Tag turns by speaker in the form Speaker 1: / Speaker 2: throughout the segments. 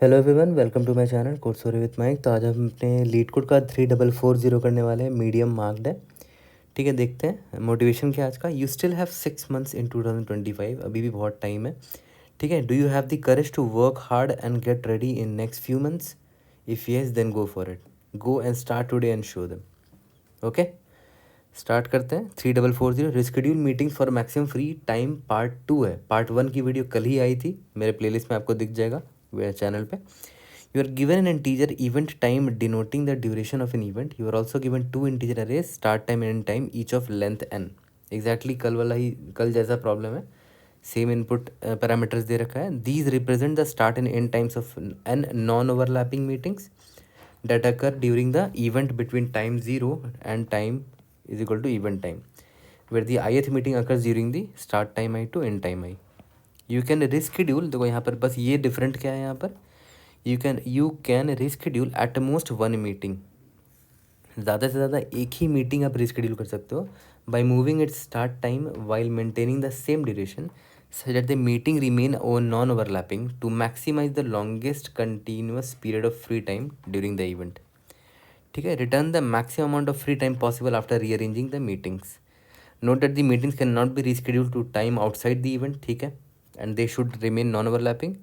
Speaker 1: Hello everyone, welcome to my channel code story with Mike. तो आज हम अपने लीड कोड का 3440 करने वाले हैं। मीडियम मार्क्ड है। ठीक है, देखते हैं मोटिवेशन क्या है आज का। You still have 6 months in 2025। अभी भी बहुत टाइम है। ठीक है। Do you have the courage to work hard and get ready in next few months? If yes then go for it. Go and start today and show them. Okay, start करते हैं। 3440 reschedule meeting for maximum free time part 2 है। Part 1 की video कल ही आई थी, मेरे playlist में आपको दिख जाएगा चैनल पे। You are given an integer event time denoting the duration of an event. You are also given two integer arrays, start time and end time, each of length n. Exactly कल वाला ही, कल जैसा problem है। Same input parameters they रखा है। These represent the start and end times of n non-overlapping meetings that occur during the event between time 0 and time is equal to event time, where the ith meeting occurs during the start time I to end time I. You can reschedule, देखो यहाँ पर बस ये different क्या है यहाँ पर, you can reschedule at most one meeting. ज़्यादा से ज़्यादा एक ही मीटिंग आप रिस्केड्यूल कर सकते हो by moving its start time while maintaining the same duration such that the meeting remain oh non overlapping to maximize the longest continuous period of free time during the event. ठीक है। Return the maximum amount of free time possible after rearranging the meetings. Note that the meetings can not be reschedule to time outside the event. ठीक है। And they should remain non overlapping.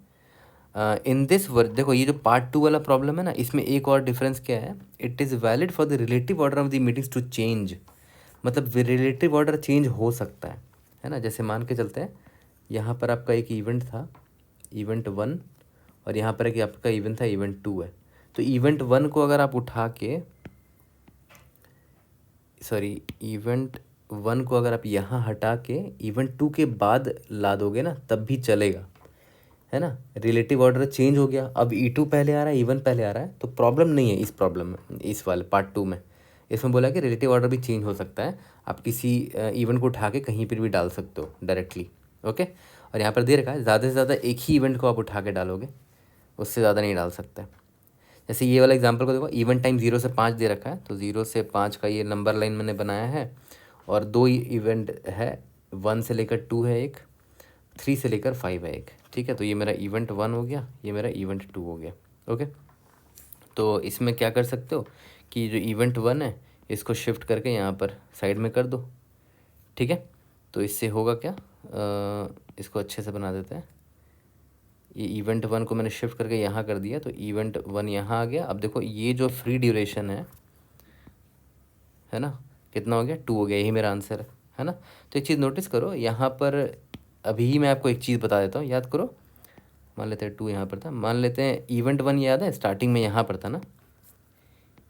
Speaker 1: In this work, देखो ये जो part 2 वाला problem है ना, इसमें एक और डिफरेंस क्या है, it is valid for the relative order of the meetings to change. मतलब रिलेटिव ऑर्डर चेंज हो सकता है ना। जैसे मान के चलते हैं, यहाँ पर आपका एक इवेंट था, इवेंट 1, और यहाँ पर एक आपका इवेंट था, इवेंट 2 है। तो इवेंट 1 को अगर आप उठा के, सॉरी, इवेंट 1 को अगर आप यहाँ हटा के इवेंट 2 के बाद ला दोगे ना, तब भी चलेगा, है ना। रिलेटिव ऑर्डर चेंज हो गया, अब E2 पहले आ रहा है, E1 पहले आ रहा है, तो प्रॉब्लम नहीं है इस प्रॉब्लम में, इस वाले पार्ट 2 में। इसमें बोला कि रिलेटिव ऑर्डर भी चेंज हो सकता है, आप किसी इवेंट को उठा के कहीं पर भी डाल सकते हो डायरेक्टली। ओके। और यहाँ पर दे रखा है ज़्यादा से ज़्यादा एक ही इवेंट को आप उठा के डालोगे, उससे ज़्यादा नहीं डाल सकते। जैसे ये वाला एग्जाम्पल को देखो, इवेंट टाइम 0 से 5 दे रखा है, तो 0 से 5 का ये नंबर लाइन मैंने बनाया है, और 2 इवेंट है, 1 से लेकर 2 है एक, 3 से लेकर 5 है एक। ठीक है। तो ये मेरा इवेंट 1 हो गया, ये मेरा इवेंट 2 हो गया। ओके। तो इसमें क्या कर सकते हो कि जो इवेंट 1 है इसको शिफ्ट करके यहाँ पर साइड में कर दो। ठीक है। तो इससे होगा क्या, इसको अच्छे से बना देते हैं। ये इवेंट 1 को मैंने शिफ्ट करके यहाँ कर दिया, तो इवेंट 1 यहाँ आ गया। अब देखो ये जो फ्री ड्यूरेशन है ना, कितना हो गया, 2 हो गया। यही मेरा आंसर है ना। तो एक चीज़ नोटिस करो यहाँ पर, अभी मैं आपको एक चीज़ बता देता हूँ, याद करो। मान लेते हैं 2 यहाँ पर था, मान लेते हैं इवेंट 1 याद है स्टार्टिंग में यहाँ पर था ना,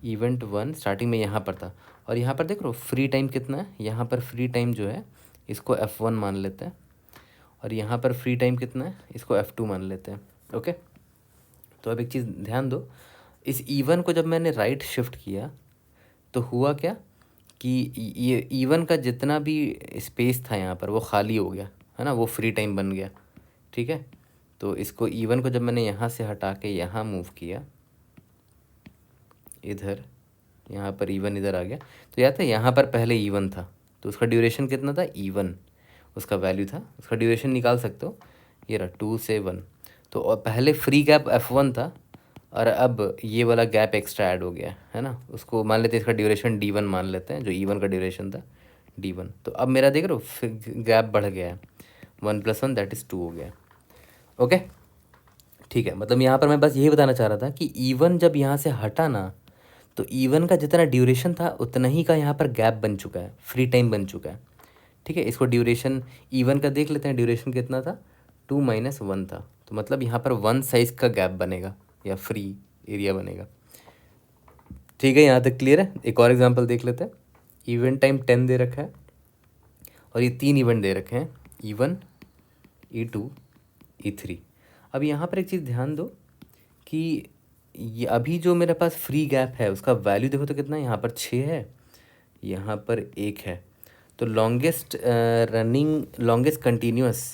Speaker 1: इवेंट 1 स्टार्टिंग में यहाँ पर था, और यहाँ पर देख लो फ्री टाइम कितना है, यहाँ पर फ्री टाइम जो है इसको F1 मान लेते हैं, और यहाँ पर फ्री टाइम कितना है, इसको F2 मान लेते हैं। ओके। तो अब एक चीज़ ध्यान दो, इस E1 को जब मैंने राइट शिफ्ट किया तो हुआ क्या कि ये E1 का जितना भी स्पेस था यहाँ पर वो खाली हो गया, है ना, वो फ्री टाइम बन गया। ठीक है। तो इसको E1 को जब मैंने यहाँ से हटा के यहाँ मूव किया, इधर, यहाँ पर E1 इधर आ गया, तो याद है यहाँ पर पहले E1 था, तो उसका ड्यूरेशन कितना था, E1 उसका वैल्यू था। उसका ड्यूरेशन निकाल सकते हो, ये रहा 2 से 1। तो और पहले फ्री गैप F1 था, और अब ये वाला गैप एक्स्ट्रा ऐड हो गया है ना, उसको मान लेते हैं, इसका ड्यूरेशन D1 मान लेते हैं, जो E1 का ड्यूरेशन था D1। तो अब मेरा देख रहे हो गैप बढ़ गया है, 1 + 1 दैट इज़ 2 हो गया। ओके। ठीक है। मतलब यहाँ पर मैं बस यही बताना चाह रहा था कि E1 जब यहाँ से हटा ना, तो E1 का जितना ड्यूरेशन था उतना ही का यहाँ पर गैप बन चुका है, फ्री टाइम बन चुका है। ठीक है। इसको ड्यूरेशन E1 का देख लेते हैं, ड्यूरेशन कितना था, 2 - 1 था, तो मतलब यहाँ पर 1 साइज़ का गैप बनेगा या फ्री एरिया बनेगा। ठीक है, यहाँ तक क्लियर है। एक और एग्जांपल देख लेते हैं। इवेंट टाइम 10 दे रखा है, और ये 3 इवेंट दे रखे हैं, E1, E2, E3। अब यहाँ पर एक चीज़ ध्यान दो कि ये अभी जो मेरे पास फ्री गैप है उसका वैल्यू देखो तो कितना है, यहाँ पर 6 है, यहाँ पर 1 है। तो लॉन्गेस्ट लॉन्गेस्ट कंटिन्यूअस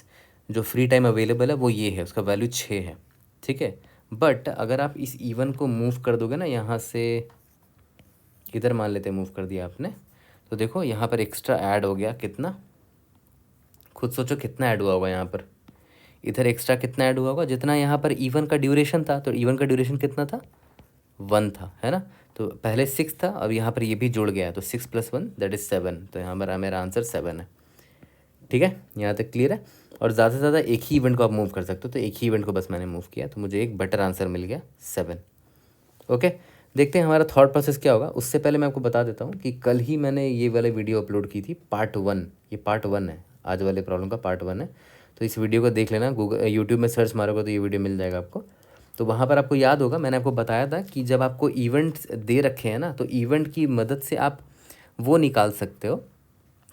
Speaker 1: जो फ्री टाइम अवेलेबल है वो ये है, उसका वैल्यू 6 है। ठीक है। बट अगर आप इस E1 को मूव कर दोगे ना, यहाँ से इधर मान लेते मूव कर दिया आपने, तो देखो यहाँ पर एक्स्ट्रा ऐड हो गया कितना, खुद सोचो कितना ऐड हुआ होगा यहाँ पर, इधर एक्स्ट्रा कितना ऐड हुआ होगा, जितना यहाँ पर इवन का ड्यूरेशन था, तो इवन का ड्यूरेशन कितना था, 1 था, है ना। तो पहले 6 था, अब यहाँ पर ये भी जुड़ गया है, तो 6 + 1 दैट इज़ 7। तो यहाँ पर मेरा आंसर 7 है। ठीक है, यहाँ तक क्लियर है। और ज़्यादा से ज़्यादा एक ही इवेंट को आप मूव कर सकते हो, तो एक ही इवेंट को बस मैंने मूव किया, तो मुझे एक बेटर आंसर मिल गया 7। ओके, देखते हैं हमारा थॉट प्रोसेस क्या होगा। उससे पहले मैं आपको बता देता हूँ कि कल ही मैंने ये वाले वीडियो अपलोड की थी, पार्ट 1। ये पार्ट 1 है, आज वाले प्रॉब्लम का पार्ट 1 है। तो इस वीडियो को देख लेना, गूगल यूट्यूब में सर्च मारोगे तो ये वीडियो मिल जाएगा आपको। तो वहाँ पर आपको याद होगा, मैंने आपको बताया था कि जब आपको इवेंट्स दे रखे हैं ना, तो इवेंट की मदद से आप वो निकाल सकते हो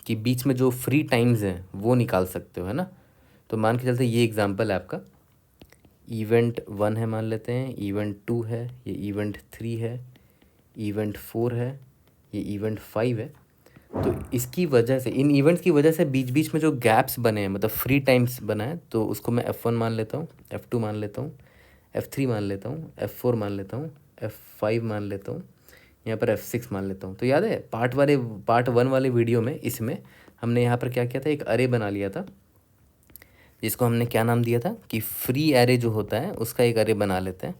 Speaker 1: कि बीच में जो फ्री टाइम्स हैं वो निकाल सकते हो, है ना। तो मान के चलते ये एग्जांपल है आपका, इवेंट 1 है मान लेते हैं, इवेंट 2 है, ये इवेंट 3 है, इवेंट 4 है, ये इवेंट 5 है। तो इसकी वजह से, इन इवेंट्स की वजह से बीच बीच में जो गैप्स बने हैं, मतलब फ्री टाइम्स बना है, तो उसको मैं F1 मान लेता हूँ, F2 मान लेता हूँ, F3 मान लेता हूँ, F4 मान लेता हूँ, F5 मान लेता हूँ, यहाँ पर F6 मान लेता हूँ। तो याद है पार्ट 1 वाले वीडियो में, इसमें हमने यहाँ पर क्या किया था, एक अरे बना लिया था, जिसको हमने क्या नाम दिया था कि फ्री एरे जो होता है उसका एक अरे बना लेते हैं।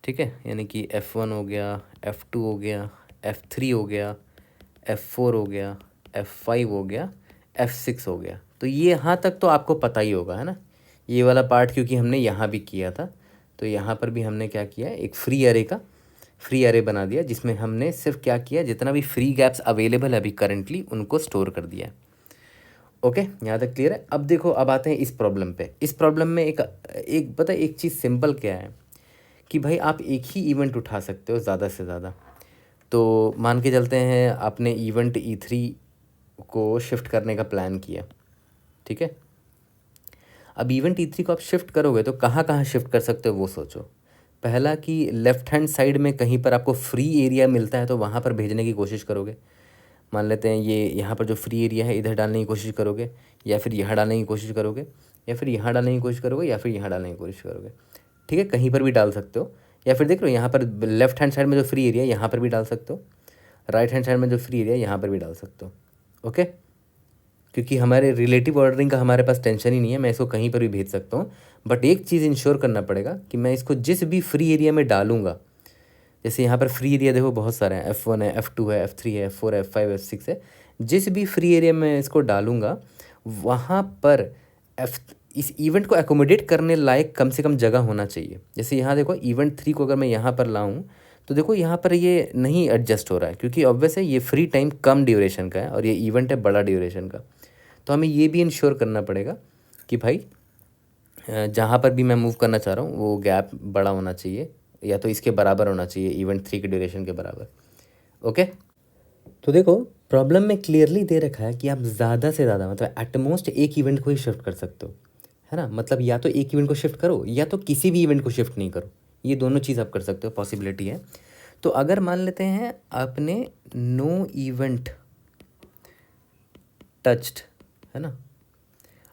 Speaker 1: ठीक है, यानी कि F1 हो गया, F2 हो गया, F3 हो गया, F4 हो गया, F5 हो गया, F6 हो गया। तो ये यहाँ तक तो आपको पता ही होगा, है ना, ये वाला पार्ट, क्योंकि हमने यहाँ भी किया था। तो यहाँ पर भी हमने क्या किया, एक फ्री एरे बना दिया, जिसमें हमने सिर्फ क्या किया, जितना भी फ्री गैप्स अवेलेबल है अभी करंटली, उनको स्टोर कर दिया। ओके, यहाँ तक क्लियर है। अब देखो, अब आते हैं इस प्रॉब्लम पे। इस प्रॉब्लम में एक पता है एक चीज़ सिंपल क्या है कि भाई आप एक ही इवेंट उठा सकते हो ज़्यादा से ज़्यादा। तो मान के चलते हैं आपने इवेंट E3 को शिफ्ट करने का प्लान किया, ठीक है। अब इवेंट E3 को आप शिफ्ट करोगे तो कहाँ कहाँ शिफ्ट कर सकते हो वो सोचो। पहला कि लेफ़्ट हैंड साइड में कहीं पर आपको फ्री एरिया मिलता है तो वहाँ पर भेजने की कोशिश करोगे। मान लेते हैं ये यहाँ पर जो फ्री एरिया है इधर डालने की कोशिश करोगे, या फिर यहाँ डालने की कोशिश करोगे, या फिर यहाँ डालने की कोशिश करोगे, या फिर यहाँ डालने की कोशिश करोगे। ठीक है, कहीं पर भी डाल सकते हो। या फिर देख लो यहाँ पर लेफ्ट हैंड साइड में जो फ्री एरिया है यहाँ पर भी डाल सकते हो, राइट हैंड साइड में जो फ्री एरिया है यहाँ पर भी डाल सकते हो। ओके, क्योंकि हमारे रिलेटिव ऑर्डरिंग का हमारे पास टेंशन ही नहीं है, मैं इसको कहीं पर भी भेज सकता हूँ। बट एक चीज़ इंश्योर करना पड़ेगा कि मैं इसको जिस भी फ्री एरिया में डालूंगा, जैसे यहाँ पर फ्री एरिया देखो बहुत सारे हैं, F1 है, F2 है, F3 है, F4 है, F5 F6 है। जिस भी फ्री एरिया में इसको डालूंगा वहाँ पर इस इवेंट को एकोमोडेट करने लायक कम से कम जगह होना चाहिए। जैसे यहाँ देखो इवेंट 3 को अगर मैं यहाँ पर लाऊं तो देखो यहाँ पर ये नहीं एडजस्ट हो रहा है, क्योंकि ऑब्वियस है ये फ्री टाइम कम ड्यूरेशन का है और ये इवेंट है बड़ा ड्यूरेशन का। तो हमें ये भी इंश्योर करना पड़ेगा कि भाई जहाँ पर भी मैं मूव करना चाह रहा हूँ वो गैप बड़ा होना चाहिए, या तो इसके बराबर होना चाहिए, इवेंट 3 के ड्यूरेशन के बराबर। ओके, तो देखो प्रॉब्लम में क्लियरली दे रखा है कि आप ज़्यादा से ज़्यादा मतलब एटमोस्ट एक इवेंट को ही शिफ्ट कर सकते हो, है ना। मतलब या तो एक इवेंट को शिफ्ट करो या तो किसी भी इवेंट को शिफ्ट नहीं करो, ये दोनों चीज़ आप कर सकते हो, पॉसिबिलिटी है। तो अगर मान लेते हैं आपने नो इवेंट टच्ड, है ना,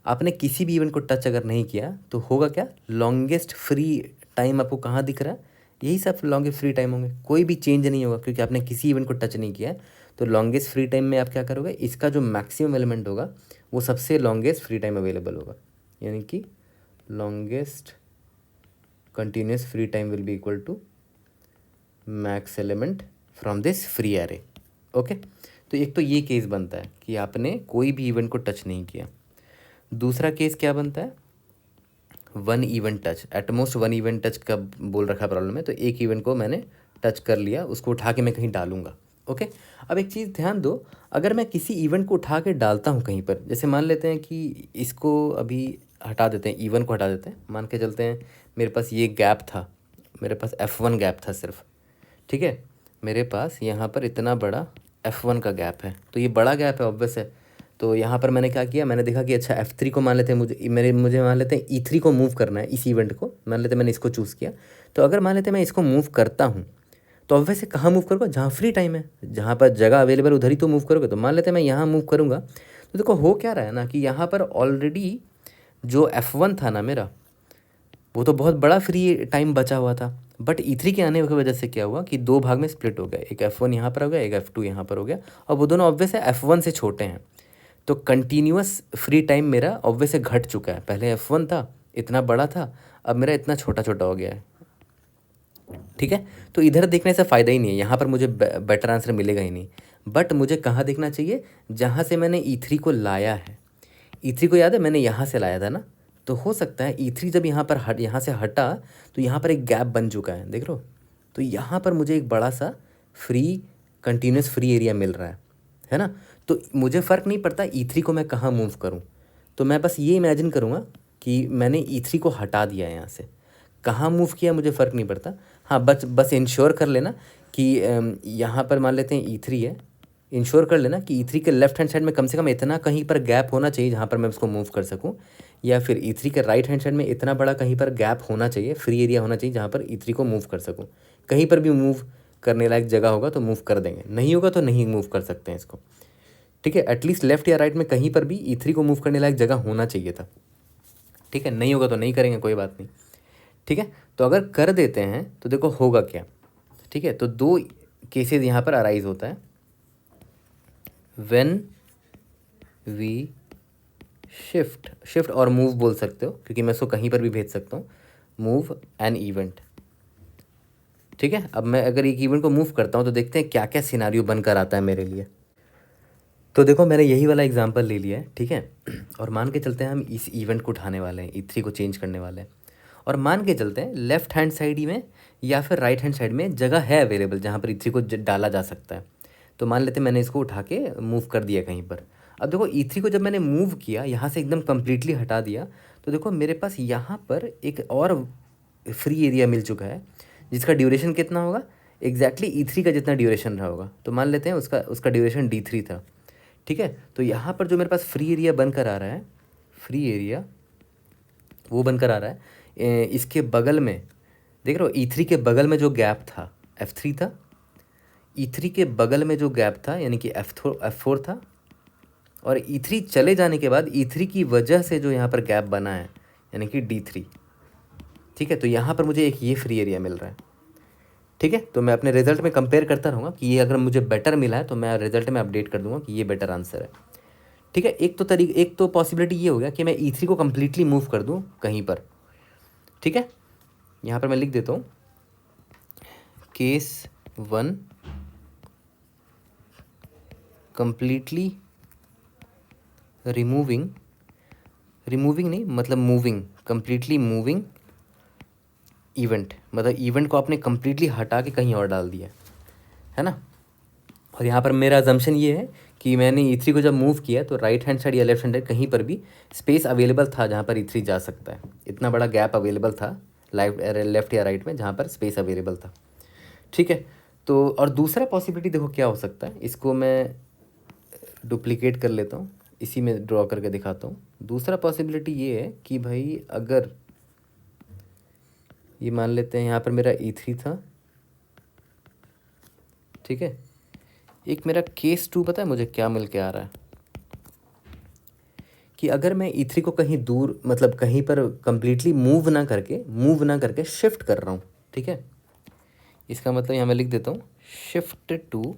Speaker 1: आपने किसी भी इवेंट को टच अगर नहीं किया तो होगा क्या, लॉन्गेस्ट फ्री टाइम आपको कहाँ दिख रहा है, यही सब लॉन्गेस्ट फ्री टाइम होंगे, कोई भी चेंज नहीं होगा क्योंकि आपने किसी इवेंट को टच नहीं किया है। तो लॉन्गेस्ट फ्री टाइम में आप क्या करोगे, इसका जो मैक्सिमम एलिमेंट होगा वो सबसे लॉन्गेस्ट फ्री टाइम अवेलेबल होगा, यानी कि longest continuous free time will be equal to max element from this free array. Okay, तो एक तो ये केस बनता है कि आपने कोई भी इवेंट को टच नहीं किया। दूसरा केस क्या बनता है, 1 event touch, at most 1 event touch का बोल रखा प्रॉब्लम है, तो एक इवेंट को मैंने टच कर लिया, उसको उठा के मैं कहीं डालूंगा। ओके, अब एक चीज़ ध्यान दो, अगर मैं किसी इवेंट को उठा के डालता हूँ कहीं पर, जैसे मान लेते हैं कि इसको अभी हटा देते हैं, इवेंट को हटा देते हैं, मान के चलते हैं मेरे पास ये गैप था, मेरे पास F1 गैप था सिर्फ, ठीक है, मेरे पास यहाँ पर इतना बड़ा F1 का गैप है, तो ये बड़ा गैप है ऑब्वियस है। तो यहाँ पर मैंने क्या किया, मैंने देखा कि अच्छा F3 को मान लेते हैं, मुझे मान लेते हैं E3 को मूव करना है, इस इवेंट को मान लेते हैं मैंने इसको चूज़ किया। तो अगर मान लेते हैं मैं इसको मूव करता हूँ तो अब वैसे कहाँ मूव करूँगा, जहाँ फ्री टाइम है, जहाँ पर जगह अवेलेबल उधर ही तो मूव करोगे। तो मान लेते हैं मैं यहाँ मूव करूँगा, तो देखो हो क्या रहा है ना कि यहाँ पर ऑलरेडी जो F1 था ना मेरा, वो तो बहुत बड़ा फ्री टाइम बचा हुआ था। बट E3 के आने की वजह से क्या हुआ कि 2 भाग में स्प्लिट हो गया, एक F1 यहाँ पर हो गया, एक F2 यहाँ पर हो गया, और वो दोनों ऑब्वियस है F1 से छोटे हैं। तो कंटिन्यूअस फ्री टाइम मेरा ऑब्वियस से घट चुका है। पहले F1 था, इतना बड़ा था, अब मेरा इतना छोटा छोटा हो गया है। ठीक है, तो इधर देखने से फ़ायदा ही नहीं है, यहाँ पर मुझे बेटर आंसर मिलेगा ही नहीं। बट मुझे कहाँ देखना चाहिए, जहाँ से मैंने E3 को लाया है। E3 को याद है मैंने यहाँ से लाया था ना, तो हो सकता है E3 जब यहाँ से हटा तो यहाँ पर एक गैप बन चुका है, देख रहे हो। तो यहाँ पर मुझे एक बड़ा सा कंटिन्यूस फ्री एरिया मिल रहा है ना। तो मुझे फ़र्क नहीं पड़ता E3 को मैं कहाँ मूव करूँ, तो मैं बस ये इमेजिन करूँगा कि मैंने E3 को हटा दिया है यहाँ से, कहाँ मूव किया मुझे फ़र्क नहीं पड़ता। हाँ, बस इंश्योर कर लेना कि यहाँ पर मान लेते हैं E3 है, इंश्योर कर लेना कि E3 के लेफ्ट हैंड साइड में कम से कम इतना कहीं पर गैप होना चाहिए जहाँ पर मैं उसको मूव कर सकूँ, या फिर E3 के राइट हैंड साइड में इतना बड़ा कहीं पर गैप होना चाहिए, फ्री एरिया होना चाहिए जहाँ पर E3 को मूव कर सकूँ। कहीं पर भी मूव करने लायक जगह होगा तो मूव कर देंगे, नहीं होगा तो नहीं मूव कर सकते हैं इसको। ठीक है, एटलीस्ट लेफ्ट या राइट में कहीं पर भी E3 को मूव करने लायक जगह होना चाहिए था। ठीक है, नहीं होगा तो नहीं करेंगे, कोई बात नहीं। ठीक है, तो अगर कर देते हैं तो देखो होगा क्या। ठीक है, तो दो केसेस यहाँ पर अराइज होता है। व्हेन वी शिफ्ट और मूव बोल सकते हो, क्योंकि मैं इसको कहीं पर भी भेज सकता हूँ, मूव एन इवेंट। ठीक है, अब मैं अगर एक इवेंट को मूव करता हूँ तो देखते हैं क्या क्या सिनारियो बनकर आता है मेरे लिए। तो देखो मैंने यही वाला एग्जांपल ले लिया है, ठीक है। और मान के चलते हैं हम इस इवेंट को उठाने वाले हैं, E3 को चेंज करने वाले हैं, और मान के चलते हैं लेफ्ट हैंड साइड ही में या फिर राइट हैंड साइड में जगह है अवेलेबल जहाँ पर E3 को डाला जा सकता है। तो मान लेते हैं मैंने इसको उठा के मूव कर दिया कहीं पर। अब देखो E3 को जब मैंने मूव किया, यहाँ से एकदम कम्प्लीटली हटा दिया, तो देखो मेरे पास यहाँ पर एक और फ्री एरिया मिल चुका है, जिसका ड्यूरेशन कितना होगा, एग्जैक्टली E3 का जितना ड्यूरेशन रहा होगा। तो मान लेते हैं उसका ड्यूरेशन D3 था। ठीक है, तो यहाँ पर जो मेरे पास फ्री एरिया बनकर आ रहा है, फ्री एरिया वो बनकर आ रहा है इसके बगल में, देख रहे हो E3 के बगल में जो गैप था F3 था, E3 के बगल में जो गैप था यानी कि F4 था, और E3 चले जाने के बाद E3 की वजह से जो यहाँ पर गैप बना है यानी कि D3। ठीक है, तो यहाँ पर मुझे एक ये फ्री एरिया मिल रहा है। ठीक है, तो मैं अपने रिजल्ट में कंपेयर करता रहूँगा कि ये अगर मुझे बेटर मिला है तो मैं रिजल्ट में अपडेट कर दूंगा कि ये बेटर आंसर है। ठीक है, एक तो पॉसिबिलिटी ये हो गया कि मैं E3 को कम्प्लीटली मूव कर दूँ कहीं पर। ठीक है, यहाँ पर मैं लिख देता हूँ केस 1 कंप्लीटली रिमूविंग नहीं मतलब मूविंग, कंप्लीटली मूविंग इवेंट, मतलब इवेंट को आपने कंप्लीटली हटा के कहीं और डाल दिया है ना। और यहाँ पर मेरा अजम्पशन ये है कि मैंने E3 को जब मूव किया तो राइट हैंड साइड या लेफ्ट हैंड साइड कहीं पर भी स्पेस अवेलेबल था जहाँ पर E3 जा सकता है, इतना बड़ा गैप अवेलेबल था लेफ्ट या राइट में जहाँ पर स्पेस अवेलेबल था। ठीक है, तो और दूसरा पॉसिबिलिटी देखो क्या हो सकता है, इसको मैं डुप्लीकेट कर लेता हूँ, इसी में ड्रॉ करके दिखाता हूँ। दूसरा पॉसिबिलिटी ये है कि भाई अगर ये मान लेते हैं यहाँ पर मेरा E3 था, ठीक है, एक मेरा केस 2 पता है मुझे क्या मिल के आ रहा है, कि अगर मैं E3 को कहीं दूर मतलब कहीं पर कंप्लीटली मूव ना करके शिफ्ट कर रहा हूँ। ठीक है, इसका मतलब यहाँ मैं लिख देता हूँ शिफ्ट टू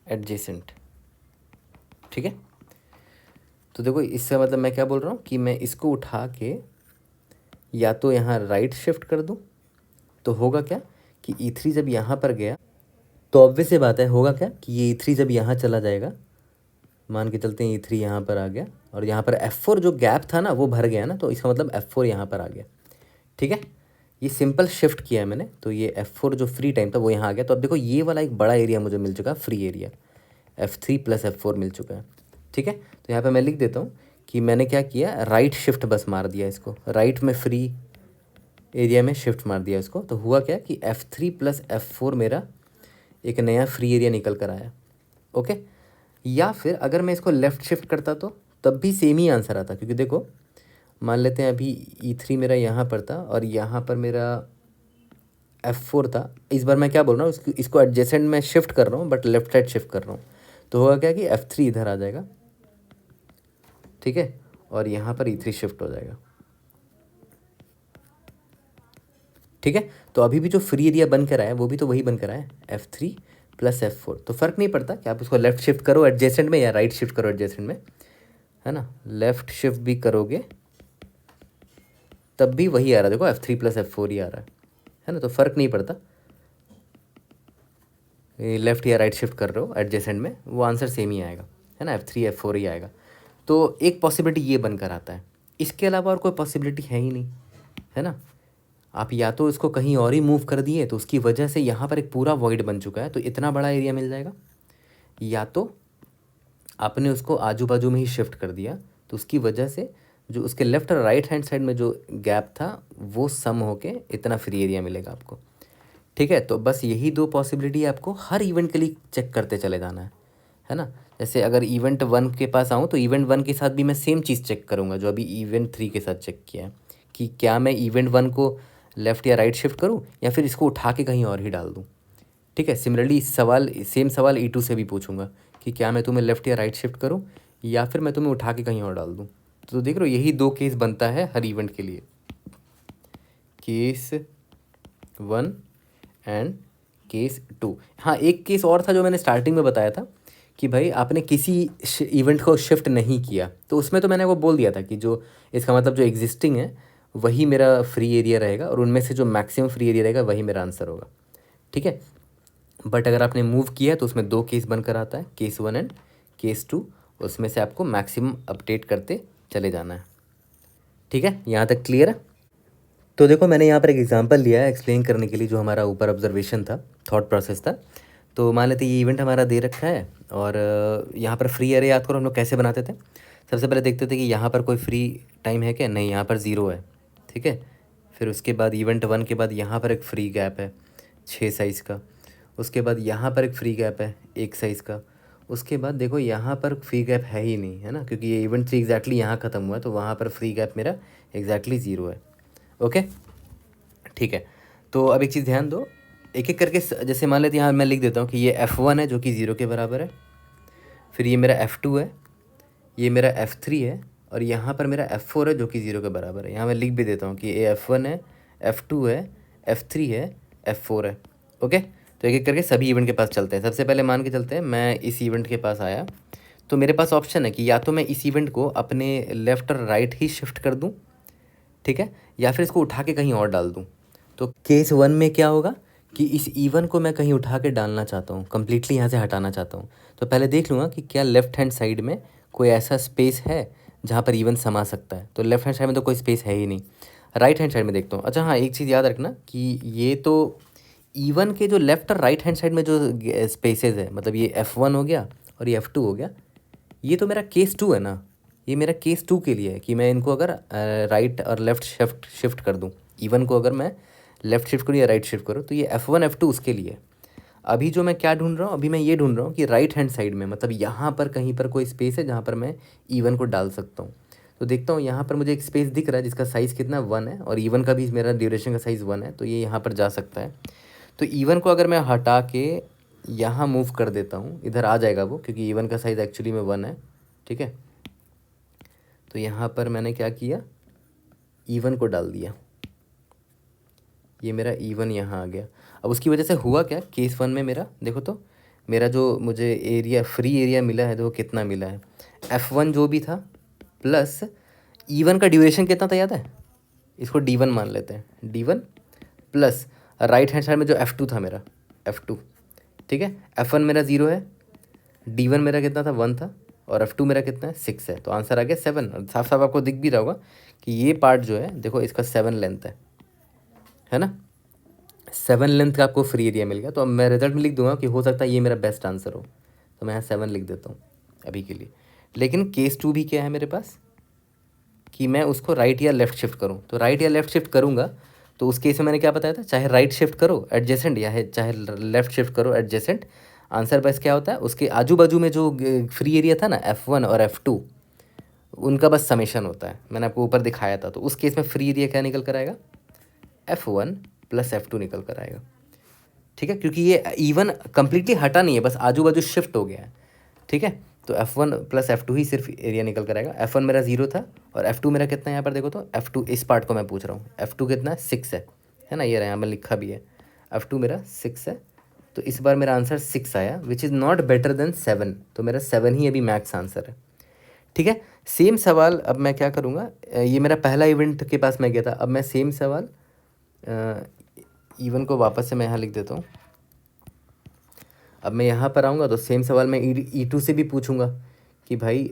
Speaker 1: एडजेसेंट। ठीक है, तो देखो इससे मतलब मैं क्या बोल रहा हूँ कि मैं इसको उठा के या तो यहाँ राइट शिफ्ट कर दूँ, तो होगा क्या कि E3 जब यहाँ पर गया तो ऑब्वियस सी बात है होगा क्या कि ये E3 जब यहाँ चला जाएगा, मान के चलते हैं E3 यहाँ पर आ गया और यहाँ पर F4 जो गैप था ना वो भर गया ना, तो इसका मतलब F4 यहाँ पर आ गया। ठीक है, ये सिंपल शिफ्ट किया है मैंने, तो ये F4 जो फ्री टाइम था वो यहाँ आ गया। तो अब देखो ये वाला एक बड़ा एरिया मुझे मिल चुका है, फ्री एरिया F3 + F4 मिल चुका है। ठीक है, तो यहाँ पर मैं लिख देता हूँ कि मैंने क्या किया, राइट शिफ्ट बस मार दिया इसको, राइट में फ्री एरिया में शिफ्ट मार दिया इसको। तो हुआ क्या कि F3 + F4 मेरा एक नया फ्री एरिया निकल कर आया। ओके, या फिर अगर मैं इसको लेफ़्ट शिफ्ट करता तो तब भी सेम ही आंसर आता, क्योंकि देखो मान लेते हैं अभी E3 मेरा यहाँ पर था और यहाँ पर मेरा F4 था। इस बार मैं क्या बोल रहा हूँ, इसको एडजेसेंट में शिफ्ट कर रहा हूँ बट लेफ्ट साइड शिफ्ट कर रहा हूँ। तो होगा क्या कि F3 इधर आ जाएगा, ठीक है, और यहाँ पर E3 शिफ्ट हो जाएगा। ठीक है, तो अभी भी जो फ्री एरिया बन कर आया है वो भी तो वही बन कर आया है, F3 +F4। तो फ़र्क नहीं पड़ता कि आप उसको लेफ़्ट शिफ्ट करो एडजेसेंट में या राइट शिफ्ट करो एडजेसेंट में, है ना। लेफ़्ट शिफ्ट भी करोगे तब भी वही आ रहा है, देखो F3 + F4 ही आ रहा है ना। तो फ़र्क नहीं पड़ता लेफ़्ट या राइट शिफ्ट कर रहे हो एडजेसेंट में, वो आंसर सेम ही आएगा, है ना। F3 F4 ही आएगा। तो एक पॉसिबिलिटी ये बनकर आता है, इसके अलावा और कोई पॉसिबिलिटी है ही नहीं, है ना। आप या तो इसको कहीं और ही मूव कर दिए तो उसकी वजह से यहाँ पर एक पूरा वॉइड बन चुका है, तो इतना बड़ा एरिया मिल जाएगा, या तो आपने उसको आजू बाजू में ही शिफ्ट कर दिया तो उसकी वजह से जो उसके लेफ्ट और राइट हैंड साइड में जो गैप था वो सम होके इतना फ्री एरिया मिलेगा आपको, ठीक है। तो बस यही दो पॉसिबिलिटी आपको हर इवेंट के लिए चेक करते चले जाना है ना। जैसे अगर इवेंट 1 के पास आऊँ तो इवेंट 1 के साथ भी मैं सेम चीज़ चेक करूँगा जो अभी इवेंट 3 के साथ चेक किया है, कि क्या मैं इवेंट 1 को लेफ़्ट या राइट शिफ्ट करूँ या फिर इसको उठा के कहीं और ही डाल दूँ, ठीक है। सिमिलरली सेम सवाल E2 से भी पूछूंगा कि क्या मैं तुम्हें लेफ़्ट या राइट शिफ्ट करूँ या फिर मैं तुम्हें उठा के कहीं और डाल दूँ। तो देख रहे हो यही दो केस बनता है हर इवेंट के लिए, केस 1 एंड केस 2। हाँ, एक केस और था जो मैंने स्टार्टिंग में बताया था कि भाई आपने किसी इवेंट को शिफ्ट नहीं किया, तो उसमें तो मैंने वो बोल दिया था कि जो इसका मतलब जो एग्जिस्टिंग है वही मेरा फ्री एरिया रहेगा और उनमें से जो मैक्सिमम फ्री एरिया रहेगा वही मेरा आंसर होगा, ठीक है। बट अगर आपने मूव किया तो उसमें दो केस बनकर आता है, केस 1 एंड केस 2। उसमें से आपको मैक्सिमम अपडेट करते चले जाना है, ठीक है। यहाँ तक क्लियर है। तो देखो मैंने यहाँ पर एक एग्जांपल लिया है एक्सप्लेन करने के लिए, जो हमारा ऊपर ऑब्जर्वेशन था, थॉट प्रोसेस था। तो मान लेते ये इवेंट हमारा दे रखा है और यहाँ पर फ्री एरे याद करो हम लोग कैसे बनाते थे। सबसे पहले देखते थे कि यहाँ पर कोई फ्री टाइम है क्या, नहीं, यहाँ पर 0 है, ठीक है। फिर उसके बाद इवेंट 1 के बाद यहाँ पर एक फ्री गैप है 6 साइज़ का। उसके बाद यहाँ पर एक फ्री गैप है 1 साइज़ का। उसके बाद देखो यहाँ पर फ्री गैप है ही नहीं, है ना, क्योंकि ये इवेंट 3 एग्जैक्टली यहाँ ख़त्म हुआ है, तो वहाँ पर फ्री गैप मेरा एग्जैक्टली 0 है। ओके, ठीक है। तो अब एक चीज़ ध्यान दो, एक एक करके जैसे मान लेते हैं, यहाँ मैं लिख देता हूँ कि ये F1 है जो कि 0 के बराबर है, फिर ये मेरा F2 है, ये मेरा F3 है और यहाँ पर मेरा F4 है जो कि 0 के बराबर है। यहाँ मैं लिख भी देता हूँ कि ये F1 है, F2 है, F3 है, F4 है। ओके, तो एक एक करके सभी इवेंट के पास चलते हैं। सबसे पहले मान के चलते हैं मैं इस इवेंट के पास आया, तो मेरे पास ऑप्शन है कि या तो मैं इस इवेंट को अपने लेफ़्ट और राइट ही शिफ्ट कर दूँ, ठीक है, या फिर इसको उठा के कहीं और डाल दूँ। तो केस 1 में क्या होगा कि इस इवन को मैं कहीं उठा के डालना चाहता हूँ, कम्प्लीटली यहाँ से हटाना चाहता हूँ। तो पहले देख लूँगा कि क्या लेफ़्ट हैंड साइड में कोई ऐसा स्पेस है जहाँ पर इवन समा सकता है। तो लेफ़्ट हैंड साइड में तो कोई स्पेस है ही नहीं। राइट हैंड साइड में देखता हूँ। अच्छा हाँ, एक चीज़ याद रखना कि ये तो इवन के जो लेफ़्ट और राइट हैंड साइड में जो स्पेसेस है, मतलब ये F1 हो गया और ये F2 हो गया, ये तो मेरा केस 2 है ना। ये मेरा केस 2 के लिए है कि मैं इनको अगर राइट और लेफ़्ट शिफ्ट कर दूँ, इवन को अगर मैं लेफ़्ट शिफ्ट करूँ या राइट शिफ्ट करूँ, तो ये F1 F2 उसके लिए। अभी जो मैं क्या ढूंढ रहा हूँ, अभी मैं ये ढूंढ रहा हूँ कि राइट हैंड साइड में, मतलब यहाँ पर कहीं पर कोई स्पेस है जहाँ पर मैं इवन को डाल सकता हूँ। तो देखता हूँ यहाँ पर मुझे एक स्पेस दिख रहा है जिसका साइज़ कितना 1 है और इवन का भी मेरा ड्यूरेशन का साइज़ 1 है, तो ये यहाँ पर जा सकता है। तो इवन को अगर मैं हटा के यहाँ मूव कर देता हूँ, इधर आ जाएगा वो, क्योंकि इवन का साइज़ एक्चुअली में 1 है, ठीक है। तो यहाँ पर मैंने क्या किया, इवन को डाल दिया, ये मेरा इवन यहाँ आ गया। अब उसकी वजह से हुआ क्या, केस 1 में मेरा देखो तो मेरा जो मुझे एरिया फ्री एरिया मिला है, तो वो कितना मिला है, F1 जो भी था प्लस इवन का ड्यूरेशन कितना था याद है, इसको D1 मान लेते हैं, D1 plus right hand side में जो F2 था मेरा, F2, ठीक है। F1 मेरा 0 है, D1 मेरा कितना था 1 था और F2 मेरा कितना है 6 है, तो आंसर आ गया 7। और साफ साफ आपको दिख भी रहा होगा कि ये पार्ट जो है देखो इसका 7 लेंथ है ना, 7 लेंथ का आपको फ्री एरिया मिल गया। तो अब मैं रिजल्ट में लिख दूंगा कि हो सकता है ये मेरा बेस्ट आंसर हो, तो मैं यहाँ 7 लिख देता हूँ अभी के लिए। लेकिन केस 2 भी क्या है मेरे पास कि मैं उसको राइट या लेफ़्ट शिफ्ट करूँ, तो राइट या लेफ़्ट शिफ्ट करूँगा तो उस केस में मैंने क्या बताया था, चाहे राइट शिफ्ट करो एडजेसेंट या चाहे लेफ़्ट शिफ्ट करो एडजेसेंट, आंसर बस क्या होता है, उसके आजू बाजू में जो फ्री एरिया था ना F1 और F2, उनका बस समेशन होता है। मैंने आपको ऊपर दिखाया था। तो उस केस में फ्री एरिया क्या निकल कर आएगा, F1 + F2 निकल कर आएगा, ठीक है, क्योंकि ये इवन कम्प्लीटली हटा नहीं है, बस आजू बाजू शिफ्ट हो गया है, ठीक है। तो F1 + F2 ही सिर्फ एरिया निकल कर आएगा। F1 मेरा 0 था और F2 मेरा कितना है, यहाँ पर देखो तो F2, इस पार्ट को मैं पूछ रहा हूँ, F2 कितना है 6 है ना, ये रहा यहाँ पर लिखा भी है, F2 मेरा 6 है तो इस बार मेरा आंसर 6 आया, which is not better than 7, तो मेरा 7 ही अभी मैक्स आंसर है। ठीक है, सेम सवाल अब मैं क्या करूँगा, ये मेरा पहला इवेंट के पास मैं गया था, अब मैं सेम सवाल इवन को वापस से मैं यहाँ लिख देता हूँ। अब मैं यहाँ पर आऊँगा तो सेम सवाल मैं E2 से भी पूछूंगा कि भाई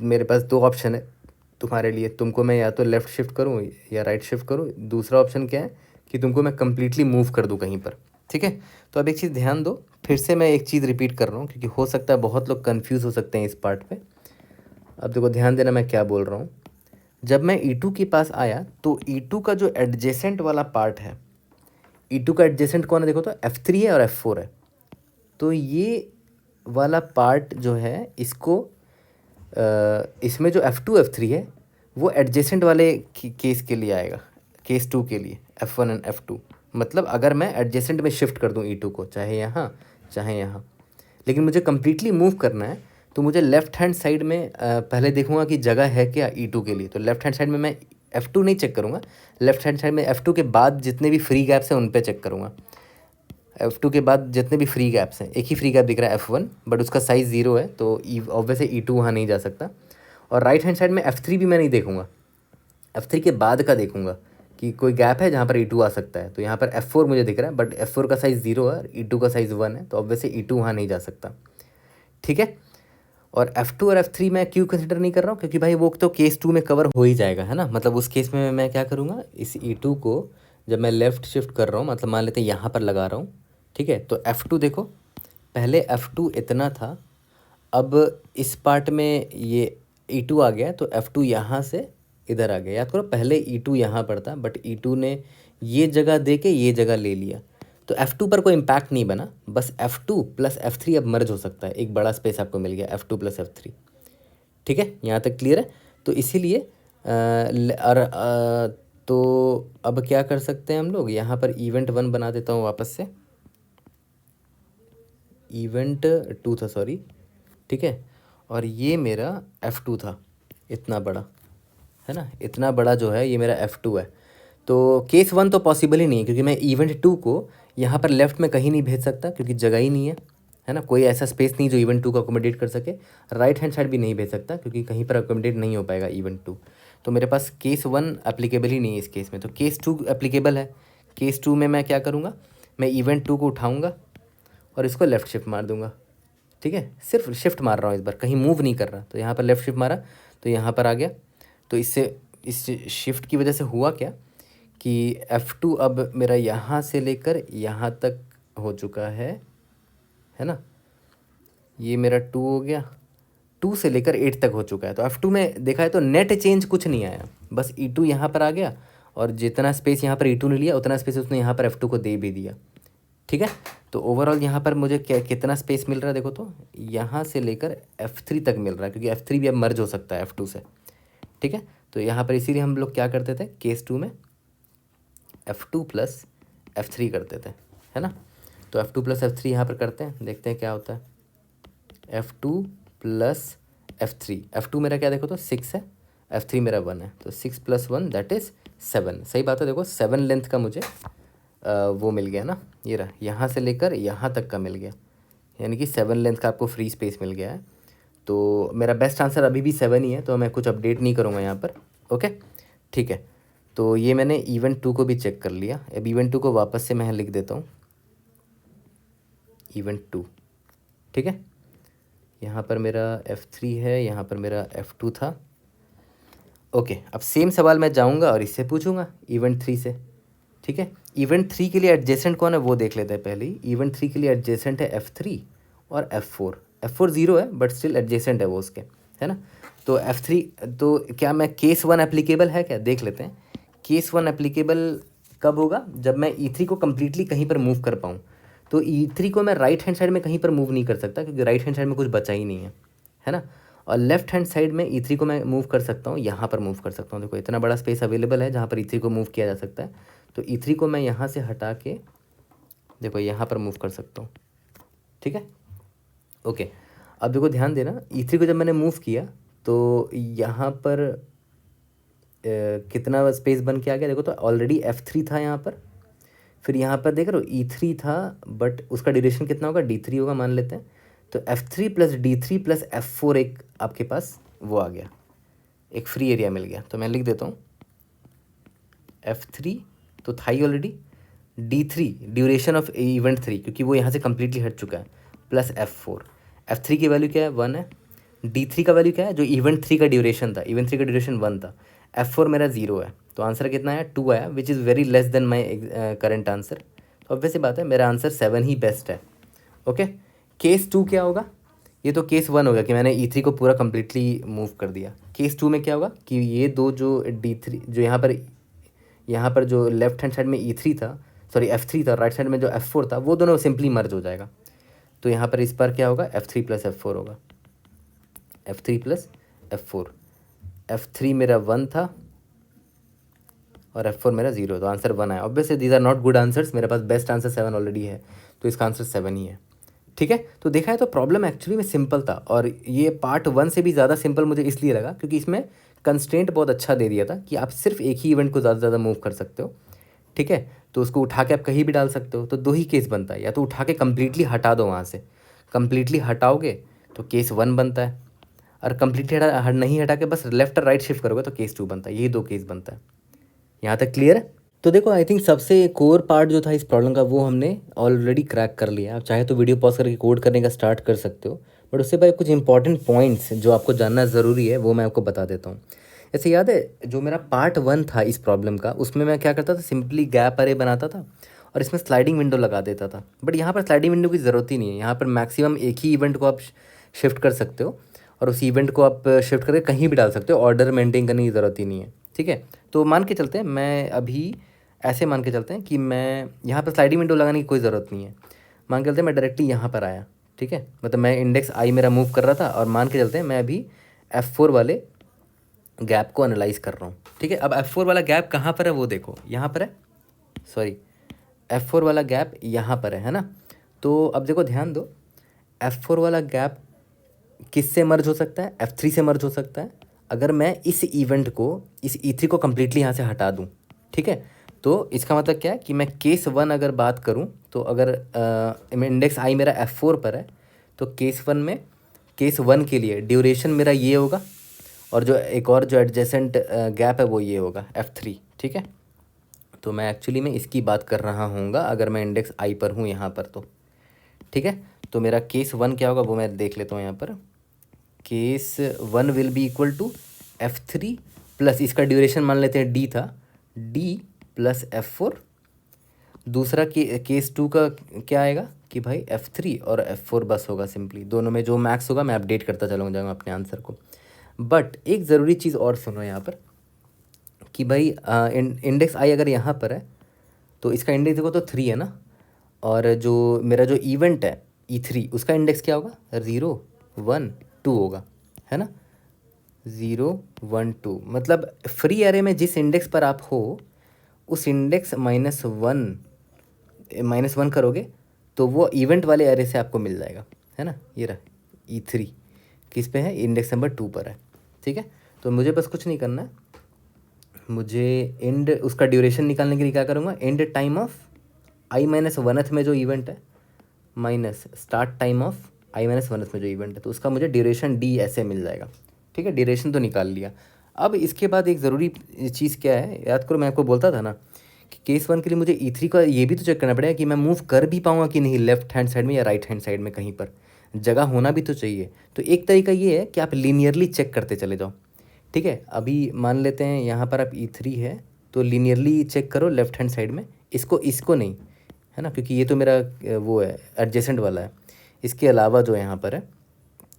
Speaker 1: मेरे पास 2 ऑप्शन है तुम्हारे लिए, तुमको मैं या तो लेफ़्ट शिफ्ट करूँ या राइट शिफ्ट करूँ, दूसरा ऑप्शन क्या है कि तुमको मैं कम्प्लीटली मूव कर दूँ कहीं पर। ठीक है, तो अब एक चीज़ ध्यान दो, फिर से मैं एक चीज़ रिपीट कर रहा हूँ क्योंकि हो सकता है बहुत लोग कन्फ्यूज़ हो सकते हैं इस पार्ट पे। अब देखो ध्यान देना मैं क्या बोल रहा हूँ। जब मैं E2 के पास आया तो E2 का जो एडजेसेंट वाला पार्ट है, E2 का एडजेसेंट कौन है देखो तो F3 है और F4 है। तो ये वाला पार्ट जो है इसको इसमें जो F2 F3 है वो एडजेसेंट वाले केस के लिए आएगा, केस 2 के लिए F1 एंड F2। मतलब अगर मैं एडजेसेंट में शिफ्ट कर दूं E2 को, चाहे यहाँ चाहे यहाँ, लेकिन मुझे कम्प्लीटली मूव करना है तो मुझे लेफ़्ट हैंड साइड में पहले देखूंगा कि जगह है क्या E2 के लिए। तो लेफ़्ट हैंड साइड में मैं F2 नहीं चेक करूँगा, लेफ़्ट हैंड साइड में F2 के बाद जितने भी फ्री गैप्स हैं उन पे चेक करूँगा। F2 के बाद जितने भी फ्री गैप्स हैं, एक ही फ्री गैप दिख रहा है F1, बट उसका साइज़ 0 है तो ऑब्वियसली E2 वहाँ नहीं जा सकता। और राइट हैंड साइड में F3 भी मैं नहीं देखूंगा, F3 के बाद का देखूंगा कि कोई गैप है जहाँ पर E2 आ सकता है। तो यहाँ पर F4 मुझे दिख रहा है, बट F4 का साइज़ 0 है, E2 का साइज़ 1 है, तो ऑब्वियसली E2 वहाँ नहीं जा सकता। ठीक है, और F2 और F3 मैं क्यों कंसिडर नहीं कर रहा हूँ, क्योंकि भाई वो तो केस 2 में कवर हो ही जाएगा, है ना। मतलब उस केस में मैं क्या करूँगा, इस E2 को जब मैं लेफ़्ट शिफ्ट कर रहा हूँ, मतलब मान लेते हैं यहाँ पर लगा रहा हूँ, ठीक है। तो F2 देखो, पहले F2 इतना था, अब इस पार्ट में ये E2 आ गया तो F2 यहाँ से इधर आ गया। याद करो पहले E2 यहाँ पर था, बट E2 ने ये जगह दे के ये जगह ले लिया, तो F2 पर कोई इम्पैक्ट नहीं बना, बस F2 प्लस F3 अब मर्ज हो सकता है, एक बड़ा स्पेस आपको मिल गया F2 प्लस F3। ठीक है, यहाँ तक क्लियर है। तो इसीलिए तो अब क्या कर सकते हैं हम लोग, यहाँ पर इवेंट 1 बना देता हूँ वापस से, इवेंट 2 था सॉरी, ठीक है। और ये मेरा F2 था, इतना बड़ा, है ना, इतना बड़ा जो है ये मेरा F2 है। तो केस 1 तो पॉसिबल ही नहीं है, क्योंकि मैं इवेंट 2 को यहाँ पर लेफ़्ट में कहीं नहीं भेज सकता क्योंकि जगह ही नहीं है ना, कोई ऐसा स्पेस नहीं जो इवेंट 2 को अकोमोडेट कर सके। राइट हैंड साइड भी नहीं भेज सकता क्योंकि कहीं पर अकोमोडेट नहीं हो पाएगा इवेंट 2। तो मेरे पास केस 1 एप्लीकेबल ही नहीं है इस केस में, तो केस 2 एप्लीकेबल है। केस 2 में मैं क्या करूँगा, मैं इवेंट 2 को उठाऊँगा और इसको लेफ़्ट शिफ्ट मार दूँगा। ठीक है, सिर्फ शिफ्ट मार रहा हूँ इस बार, कहीं मूव नहीं कर रहा। तो यहाँ पर लेफ़्ट शिफ्ट मारा तो यहाँ पर आ गया। तो इससे इस शिफ्ट की वजह से हुआ क्या कि F2 अब मेरा यहाँ से लेकर यहाँ तक हो चुका है ना, ये मेरा 2 हो गया, 2 से लेकर 8 तक हो चुका है। तो F2 में देखा है तो नेट चेंज कुछ नहीं आया, बस E2 यहाँ पर आ गया और जितना स्पेस यहाँ पर E2 ने लिया उतना स्पेस उसने यहाँ पर F2 को दे भी दिया। ठीक है, तो ओवरऑल यहाँ पर मुझे क्या कितना स्पेस मिल रहा है देखो, तो यहाँ से लेकर F3 तक मिल रहा है, क्योंकि F3 भी अब मर्ज हो सकता है F2 से। ठीक है, तो यहाँ पर इसीलिए हम लोग क्या करते थे केस 2 में F2 प्लस F3 करते थे, है ना। तो F2 प्लस F3 यहाँ पर करते हैं, देखते हैं क्या होता है। F2 प्लस F3, F2 मेरा क्या देखो तो 6 है, F3 मेरा 1 है, तो 6 प्लस 1 दैट इज़ 7। सही बात है, देखो 7 लेंथ का मुझे वो मिल गया ना, ये रहा, यहाँ से लेकर यहाँ तक का मिल गया, यानी कि 7 लेंथ का आपको फ्री स्पेस मिल गया है। तो मेरा बेस्ट आंसर अभी भी 7 ही है, तो मैं कुछ अपडेट नहीं करूँगा यहाँ पर। ओके, ठीक है, तो ये मैंने इवेंट 2 को भी चेक कर लिया। अब इवेंट 2 को वापस से मैं लिख देता हूँ, इवेंट 2। ठीक है, यहाँ पर मेरा F3 है, यहाँ पर मेरा F2 था। ओके, अब सेम सवाल मैं जाऊँगा और इससे पूछूंगा इवेंट 3 से। ठीक है, इवेंट 3 के लिए एडजेसेंट कौन है वो देख लेते हैं पहले ही। इवेंट 3 के लिए एडजेसेंट है F3 और F4। F4 0 है बट स्टिल एडजेसेंट है वो उसके, है ना। तो F3, तो क्या मैं केस 1 एप्लीकेबल है क्या, देख लेते हैं। केस 1 एप्लीकेबल कब होगा, जब मैं E3 को कम्प्लीटली कहीं पर मूव कर पाऊँ। तो E3 को मैं राइट हैंड साइड में कहीं पर मूव नहीं कर सकता क्योंकि राइट हैंड साइड में कुछ बचा ही नहीं है ना। और लेफ्ट हैंड साइड में E3 को मैं मूव कर सकता हूँ, यहाँ पर मूव कर सकता हूँ। देखो इतना बड़ा स्पेस अवेलेबल है जहाँ पर E3 को मूव किया जा सकता है। तो E3 को मैं यहाँ से हटा के देखो यहाँ पर मूव कर सकता हूँ। ठीक है, ओके, अब देखो ध्यान देना, E3 को जब मैंने मूव किया तो यहाँ पर कितना स्पेस बन के आ गया देखो, तो ऑलरेडी F3 था यहाँ पर, फिर यहाँ पर देख रहे हो E3 था, बट उसका ड्यूरेशन कितना होगा, D3 होगा मान लेते हैं। तो F3 plus D3 plus F4 एक आपके पास वो आ गया, एक फ्री एरिया मिल गया। तो मैं लिख देता हूँ F3 तो था ही already, D3 duration of event 3 क्योंकि वो यहाँ से कम्प्लीटली हट चुका है, प्लस F4। F3 की वैल्यू क्या है, 1 है। D3 का वैल्यू क्या है, जो इवेंट 3 का ड्यूरेशन था, इवेंट 3 का ड्यूरेशन 1 था। F4 मेरा 0 है, तो आंसर कितना आया, 2 आया, which is very less than my current answer. तो ऑब्वियस सी बात है मेरा आंसर 7 ही बेस्ट है। ओके, केस 2 क्या होगा, ये तो केस 1 होगा कि मैंने E3 को पूरा कम्प्लीटली मूव कर दिया। केस 2 में क्या होगा कि ये दो जो D3 जो यहाँ पर जो लेफ्ट हैंड साइड में E3 था, सॉरी F3 था, राइट साइड में जो F4 था, वो दोनों सिंपली मर्ज हो जाएगा। तो यहाँ पर इस बार क्या होगा, F3 प्लस F4 होगा, F3 प्लस F4। F3 मेरा 1 था और F4 मेरा 0, तो आंसर 1 आया। Obviously these are not good answers, मेरे पास बेस्ट आंसर 7 ऑलरेडी है, तो इसका आंसर 7 ही है। ठीक है, तो देखा है तो प्रॉब्लम एक्चुअली में सिंपल था, और ये पार्ट 1 से भी ज़्यादा सिंपल मुझे इसलिए लगा क्योंकि इसमें कंस्ट्रेंट बहुत अच्छा दे दिया था कि आप सिर्फ एक ही इवेंट को ज़्यादा से ज़्यादा मूव कर सकते हो। ठीक है, तो उसको उठा के आप कहीं भी डाल सकते हो, तो दो ही केस बनता है, या तो उठा के कम्प्लीटली हटा दो वहाँ से, कम्प्लीटली हटाओगे तो केस 1 बनता है, और कम्प्लीटली नहीं हटा के बस लेफ्ट और राइट शिफ्ट करोगे तो केस 2 बनता है। यही दो केस बनता है। यहाँ तक क्लियर है। तो देखो आई थिंक सबसे कोर पार्ट जो था इस प्रॉब्लम का वो हमने ऑलरेडी क्रैक कर लिया। आप चाहे तो वीडियो पॉज करके कोड करने का स्टार्ट कर सकते हो, बट उससे पहले कुछ इंपॉर्टेंट पॉइंट्स जो आपको जानना ज़रूरी है वो मैं आपको बता देता हूँ। ऐसे याद है जो मेरा पार्ट 1 था इस प्रॉब्लम का, उसमें मैं क्या करता था, सिंपली गैप अरे बनाता था और इसमें स्लाइडिंग विंडो लगा देता था। बट यहाँ पर स्लाइडिंग विंडो की ज़रूरत ही नहीं है, यहाँ पर मैक्सिमम एक ही इवेंट को आप शिफ्ट कर सकते हो और उस इवेंट को आप शिफ्ट करके कहीं भी डाल सकते हो, ऑर्डर मेंटेन करने की ज़रूरत ही नहीं है। ठीक है, तो मान के चलते हैं, मैं अभी ऐसे मान के चलते हैं कि मैं यहाँ पर स्लाइडिंग विंडो लगाने की कोई ज़रूरत नहीं है। मान के चलते हैं मैं डायरेक्टली यहाँ पर आया, ठीक है, मतलब मैं इंडेक्स आई मेरा मूव कर रहा था, और मान के चलते हैं मैं अभी F4 वाले गैप को एनालाइज कर रहा हूँ। ठीक है, अब F4 वाला गैप कहाँ पर है वो देखो, यहाँ पर है, सॉरी F4 वाला गैप यहाँ पर है ना। तो अब देखो ध्यान दो, F4 वाला गैप किससे मर्ज हो सकता है, F3 से मर्ज हो सकता है, अगर मैं इस इवेंट को, इस E3 को कम्प्लीटली यहाँ से हटा दूँ। ठीक है, तो इसका मतलब क्या है कि मैं केस 1 अगर बात करूँ तो अगर इंडेक्स आई मेरा F4 पर है तो केस 1 में, केस 1 के लिए ड्यूरेशन मेरा ये होगा, और जो एक और जो एडजेसेंट गैप है वो ये होगा F3। ठीक है, तो मैं एक्चुअली में इसकी बात कर रहा हूँगा अगर मैं इंडेक्स आई पर हूँ यहाँ पर तो। ठीक है, तो मेरा केस 1 क्या होगा वो मैं देख लेता हूँ यहाँ पर। Case 1 will be equal to F3 plus इसका ड्यूरेशन मान लेते हैं D था, D प्लस F4। दूसरा केस 2 का क्या आएगा कि भाई F3 और F4 बस होगा, सिंपली दोनों में जो मैक्स होगा मैं अपडेट करता जाऊँगा अपने आंसर को। बट एक ज़रूरी चीज़ और सुनो यहाँ पर कि भाई इंडेक्स आई अगर यहाँ पर है तो इसका इंडेक्स देखो तो 3 है ना, और जो मेरा जो इवेंट है E3 उसका इंडेक्स क्या होगा, 0 1 2 होगा, है ना, 0 1 2। मतलब फ्री एरे में जिस इंडेक्स पर आप हो उस इंडेक्स -1 करोगे तो वो इवेंट वाले एरे से आपको मिल जाएगा, है ना। ये रहा E3 किस पे है, इंडेक्स नंबर 2 पर है। ठीक है, तो मुझे बस कुछ नहीं करना है, मुझे एंड उसका ड्यूरेशन निकालने के लिए क्या करूँगा, एंड टाइम ऑफ i-1th में जो इवेंट है minus start time of i-1th में जो इवेंट है, तो उसका मुझे ड्यूरेशन D ऐसे मिल जाएगा। ठीक है, ड्यूरेशन तो निकाल लिया। अब इसके बाद एक ज़रूरी चीज़ क्या है, याद करो मैं आपको बोलता था ना कि केस 1 के लिए मुझे E3 का ये भी तो चेक करना पड़ेगा कि मैं मूव कर भी पाऊँगा कि नहीं, लेफ्ट हैंड साइड में या राइट हैंड साइड में, कहीं पर जगह होना भी तो चाहिए। तो एक तरीका ये है कि आप लीनियरली चेक करते चले जाओ। ठीक है, अभी मान लेते हैं यहाँ पर आप E3 है तो लीनियरली चेक करो लेफ्ट हैंड साइड में, इसको नहीं, है ना, क्योंकि ये तो मेरा वो है एडजेसेंट वाला है। इसके अलावा जो यहाँ पर है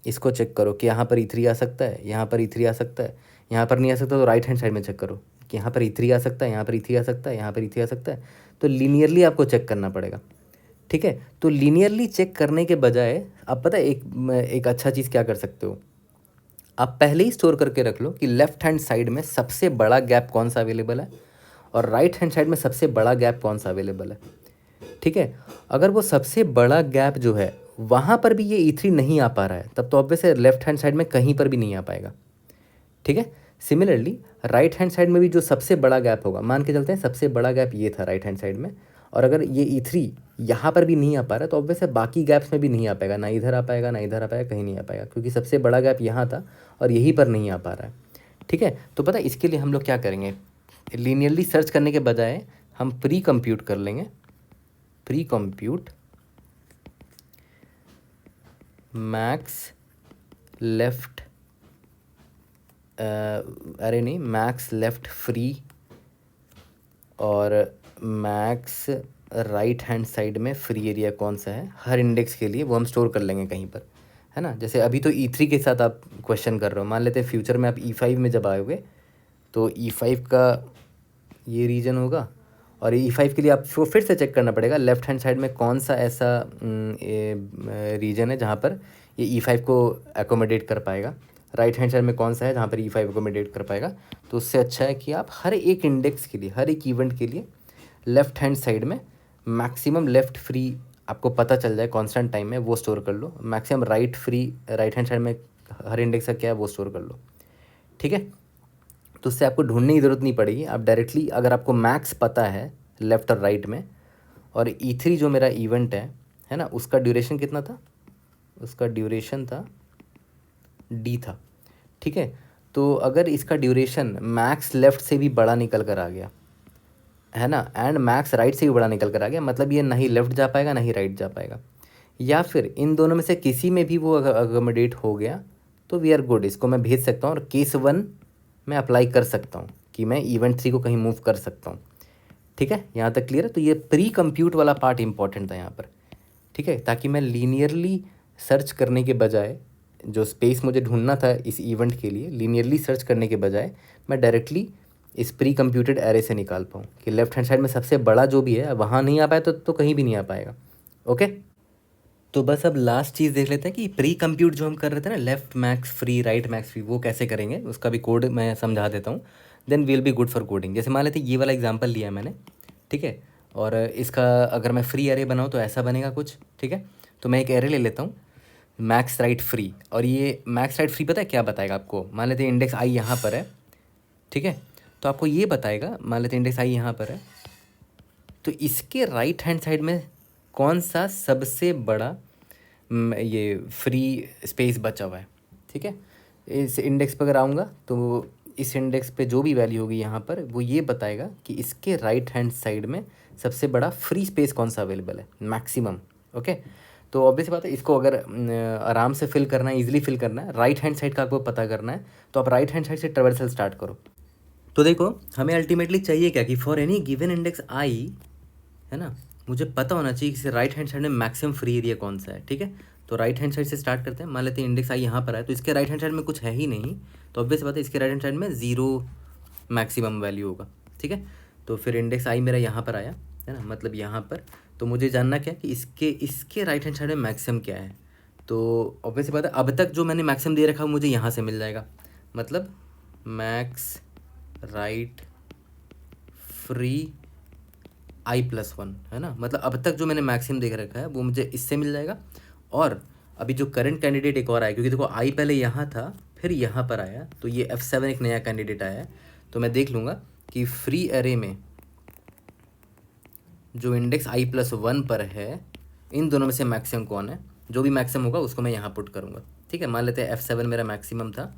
Speaker 1: इसको चेक करो कि यहाँ पर E3 आ सकता है, यहाँ पर E3 आ सकता है, यहाँ पर नहीं आ सकता तो राइट हैंड साइड में चेक करो कि यहाँ पर E3 आ सकता है, यहाँ पर E3 आ सकता है, यहाँ पर E3 आ सकता है। तो लीनियरली आपको चेक करना पड़ेगा। ठीक है, तो लीनियरली चेक करने के बजाय आप पता है एक अच्छा चीज़ क्या कर सकते हो, आप पहले ही स्टोर करके रख लो कि लेफ्ट हैंड साइड में सबसे बड़ा गैप कौन सा अवेलेबल है और राइट हैंड साइड में सबसे बड़ा गैप कौन सा अवेलेबल है। ठीक है, अगर वो सबसे बड़ा गैप जो है वहाँ पर भी ये E3 नहीं आ पा रहा है तब तो ऑब्वियस है लेफ्ट हैंड साइड में कहीं पर भी नहीं आ पाएगा। ठीक है, सिमिलरली राइट हैंड साइड में भी जो सबसे बड़ा गैप होगा, मान के चलते हैं सबसे बड़ा गैप ये था राइट हैंड साइड में, और अगर ये E3 यहाँ पर भी नहीं आ पा रहा तो ऑब्वियस है बाकी गैप्स में भी नहीं आ पाएगा, ना इधर आ पाएगा ना इधर आ पाएगा, कहीं नहीं आ पाएगा, क्योंकि सबसे बड़ा गैप यहाँ था और यहीं पर नहीं आ पा रहा है। ठीक है, तो पता है इसके लिए हम लोग क्या करेंगे, लीनियरली सर्च करने के बजाय हम प्री कंप्यूट कर लेंगे। प्री कंप्यूट मैक्स लेफ्ट अरे नहीं, मैक्स लेफ्ट फ्री और मैक्स राइट हैंड साइड में फ्री एरिया कौन सा है हर इंडेक्स के लिए, वो हम स्टोर कर लेंगे कहीं पर, है ना। जैसे अभी तो E3 के साथ आप क्वेश्चन कर रहे हो, मान लेते हैं फ्यूचर में आप E5 में जब आओगे तो E5 का ये रीजन होगा, और E5 के लिए आपको फिर से चेक करना पड़ेगा लेफ्ट हैंड साइड में कौन सा ऐसा रीजन है जहाँ पर ये E5 को एकोमोडेट कर पाएगा, राइट हैंड साइड में कौन सा है जहाँ पर E5 एकोमोडेट कर पाएगा। तो उससे अच्छा है कि आप हर एक इंडेक्स के लिए, हर एक इवेंट के लिए लेफ्ट हैंड साइड में मैक्सिमम लेफ़्ट फ्री आपको पता चल जाए कांस्टेंट टाइम में, वो स्टोर कर लो। Maximum right free right hand side में हर इंडेक्स का क्या है वो स्टोर कर लो। ठीक है, तो उससे आपको ढूंढने की ज़रूरत नहीं पड़ेगी, आप डायरेक्टली अगर आपको मैक्स पता है लेफ़्ट और राइट में, और E3 जो मेरा इवेंट है ना, उसका ड्यूरेशन कितना था, उसका ड्यूरेशन था D था। ठीक है, तो अगर इसका ड्यूरेशन मैक्स लेफ़्ट से भी बड़ा निकल कर आ गया है ना, एंड मैक्स राइट से भी बड़ा निकल कर आ गया, मतलब ये ना ही लेफ़्ट जा पाएगा ना ही राइट जा पाएगा, या फिर इन दोनों में से किसी में भी वो अकोमोडेट हो गया तो वी आर गुड, इसको मैं भेज सकता हूँ और केस 1 में अप्लाई कर सकता हूँ कि मैं इवेंट 3 को कहीं मूव कर सकता हूँ। ठीक है, यहाँ तक क्लियर है। तो ये प्री कंप्यूट वाला पार्ट इंपॉर्टेंट था यहाँ पर। ठीक है, ताकि मैं लीनियरली सर्च करने के बजाय, जो स्पेस मुझे ढूंढना था इस इवेंट के लिए, लीनियरली सर्च करने के बजाय मैं डायरेक्टली इस प्री कंप्यूटेड एरे से निकाल पाऊँ कि लेफ्ट हैंड साइड में सबसे बड़ा जो भी है वहाँ नहीं आ पाए तो कहीं भी नहीं आ पाएगा। ओके, तो बस अब लास्ट चीज़ देख लेते हैं कि प्री कंप्यूट जो हम कर रहे थे ना, left max free right max free, वो कैसे करेंगे, उसका भी कोड मैं समझा देता हूँ, then will be good for coding. जैसे मान लेते ये वाला एग्जांपल लिया है मैंने, ठीक है, और इसका अगर मैं फ्री एरे बनाऊँ तो ऐसा बनेगा कुछ। ठीक है, तो मैं एक एरे ले लेता हूँ मैक्स राइट फ्री, और ये मैक्स राइट फ्री पता है क्या बताएगा आपको, मान लेते इंडेक्स आई यहाँ पर है। ठीक है, तो आपको ये बताएगा, मान लेते इंडेक्स आई यहाँ पर है, तो इसके राइट हैंड साइड में कौन सा सबसे बड़ा ये फ्री स्पेस बचा हुआ है। ठीक है, इस इंडेक्स पर अगर आऊँगा तो इस इंडेक्स पे जो भी वैल्यू होगी यहाँ पर वो ये बताएगा कि इसके राइट हैंड साइड में सबसे बड़ा फ्री स्पेस कौन सा अवेलेबल है, मैक्सिमम। ओके, तो ऑब्वियस बात है, इसको अगर आराम से फिल करना है, ईजिली फिल करना है, राइट हैंड साइड का आपको पता करना है, तो आप राइट हैंड साइड से ट्रेवर्सल स्टार्ट करो। तो देखो हमें अल्टीमेटली चाहिए क्या कि फॉर एनी गिवन इंडेक्स आई, है ना, मुझे पता होना चाहिए कि राइट हैंड साइड में मैक्सिमम फ्री एरिया कौन सा है। ठीक है, तो राइट हैंड साइड से स्टार्ट करते हैं। मान लेते हैं इंडेक्स आई यहाँ पर है, तो इसके राइट हैंड साइड में कुछ है ही नहीं, तो ऑब्वियस बात है इसके राइट हैंड साइड में 0 मैक्सिमम वैल्यू होगा। ठीक है, तो फिर इंडेक्स आई मेरा यहाँ पर आया, है ना, मतलब यहाँ पर, तो मुझे जानना क्या कि इसके राइट हैंड साइड में मैक्सिमम क्या है। तो ऑब्वियस बात है अब तक जो मैंने मैक्सिमम दे रखा मुझे यहाँ से मिल जाएगा, मतलब मैक्स राइट फ्री i+1, है ना, मतलब अब तक जो मैंने मैक्सिमम देख रखा है वो मुझे इससे मिल जाएगा। और अभी जो करंट कैंडिडेट एक और आया, क्योंकि देखो आई पहले यहाँ था फिर यहाँ पर आया, तो ये F7 एक नया कैंडिडेट आया है, तो मैं देख लूँगा कि फ्री एरे में जो इंडेक्स i+1 पर है इन दोनों में से मैक्सिमम कौन है, जो भी मैक्सिमम होगा उसको मैं यहाँ पुट करूँगा। ठीक है, मान लेते हैं F7 मेरा मैक्सिमम था।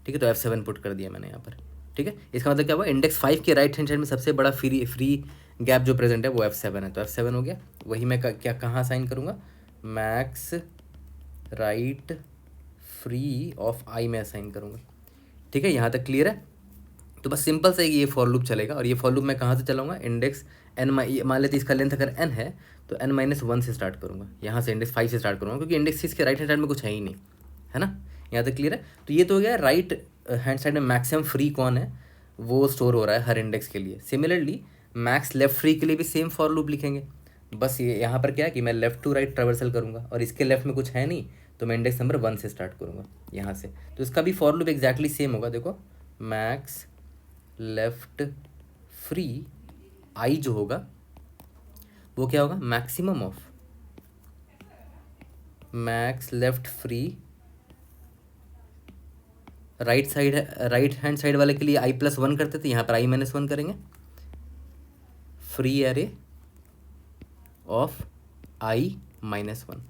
Speaker 1: ठीक है, तो F7 पुट कर दिया मैंने यहाँ पर। ठीक है, इसका मतलब क्या हुआ, इंडेक्स 5 के राइट हैंड साइड में सबसे बड़ा फ्री गैप जो प्रेजेंट है वो F7 है, तो F7 हो गया। वही मैं क्या कहाँ साइन करूँगा, मैक्स राइट फ्री ऑफ आई में असाइन करूँगा। ठीक है, यहाँ तक क्लियर है। तो बस सिंपल से ये फॉर लूप चलेगा, और ये फॉर लूप मैं कहाँ से चलाऊँगा, इंडेक्स n, मान लेते इसका लेंथ अगर n है तो n-1 से स्टार्ट करूँगा, यहाँ से इंडेक्स 5 से स्टार्ट करूँगा, क्योंकि इंडेक्स 6 के राइट हैंड साइड में कुछ है ही नहीं, है ना। यहाँ तक क्लियर है। तो ये तो हो गया राइट हैंड साइड में मैक्सिमम फ्री कौन है वो स्टोर हो रहा है हर इंडेक्स के लिए। सिमिलरली मैक्स लेफ्ट फ्री के लिए भी सेम फॉर लूप लिखेंगे, बस ये यहाँ पर क्या है कि मैं लेफ्ट टू राइट ट्रेवर्सल करूँगा, और इसके लेफ्ट में कुछ है नहीं तो मैं इंडेक्स नंबर 1 से स्टार्ट करूँगा यहाँ से, तो इसका भी फॉर लूप एग्जैक्टली सेम होगा। देखो मैक्स लेफ्ट फ्री आई जो होगा वो क्या होगा, maximum of max left free right side है, राइट हैंड साइड वाले के लिए i+1 करते थे, यहाँ पर i-1 करेंगे, free array of I minus one.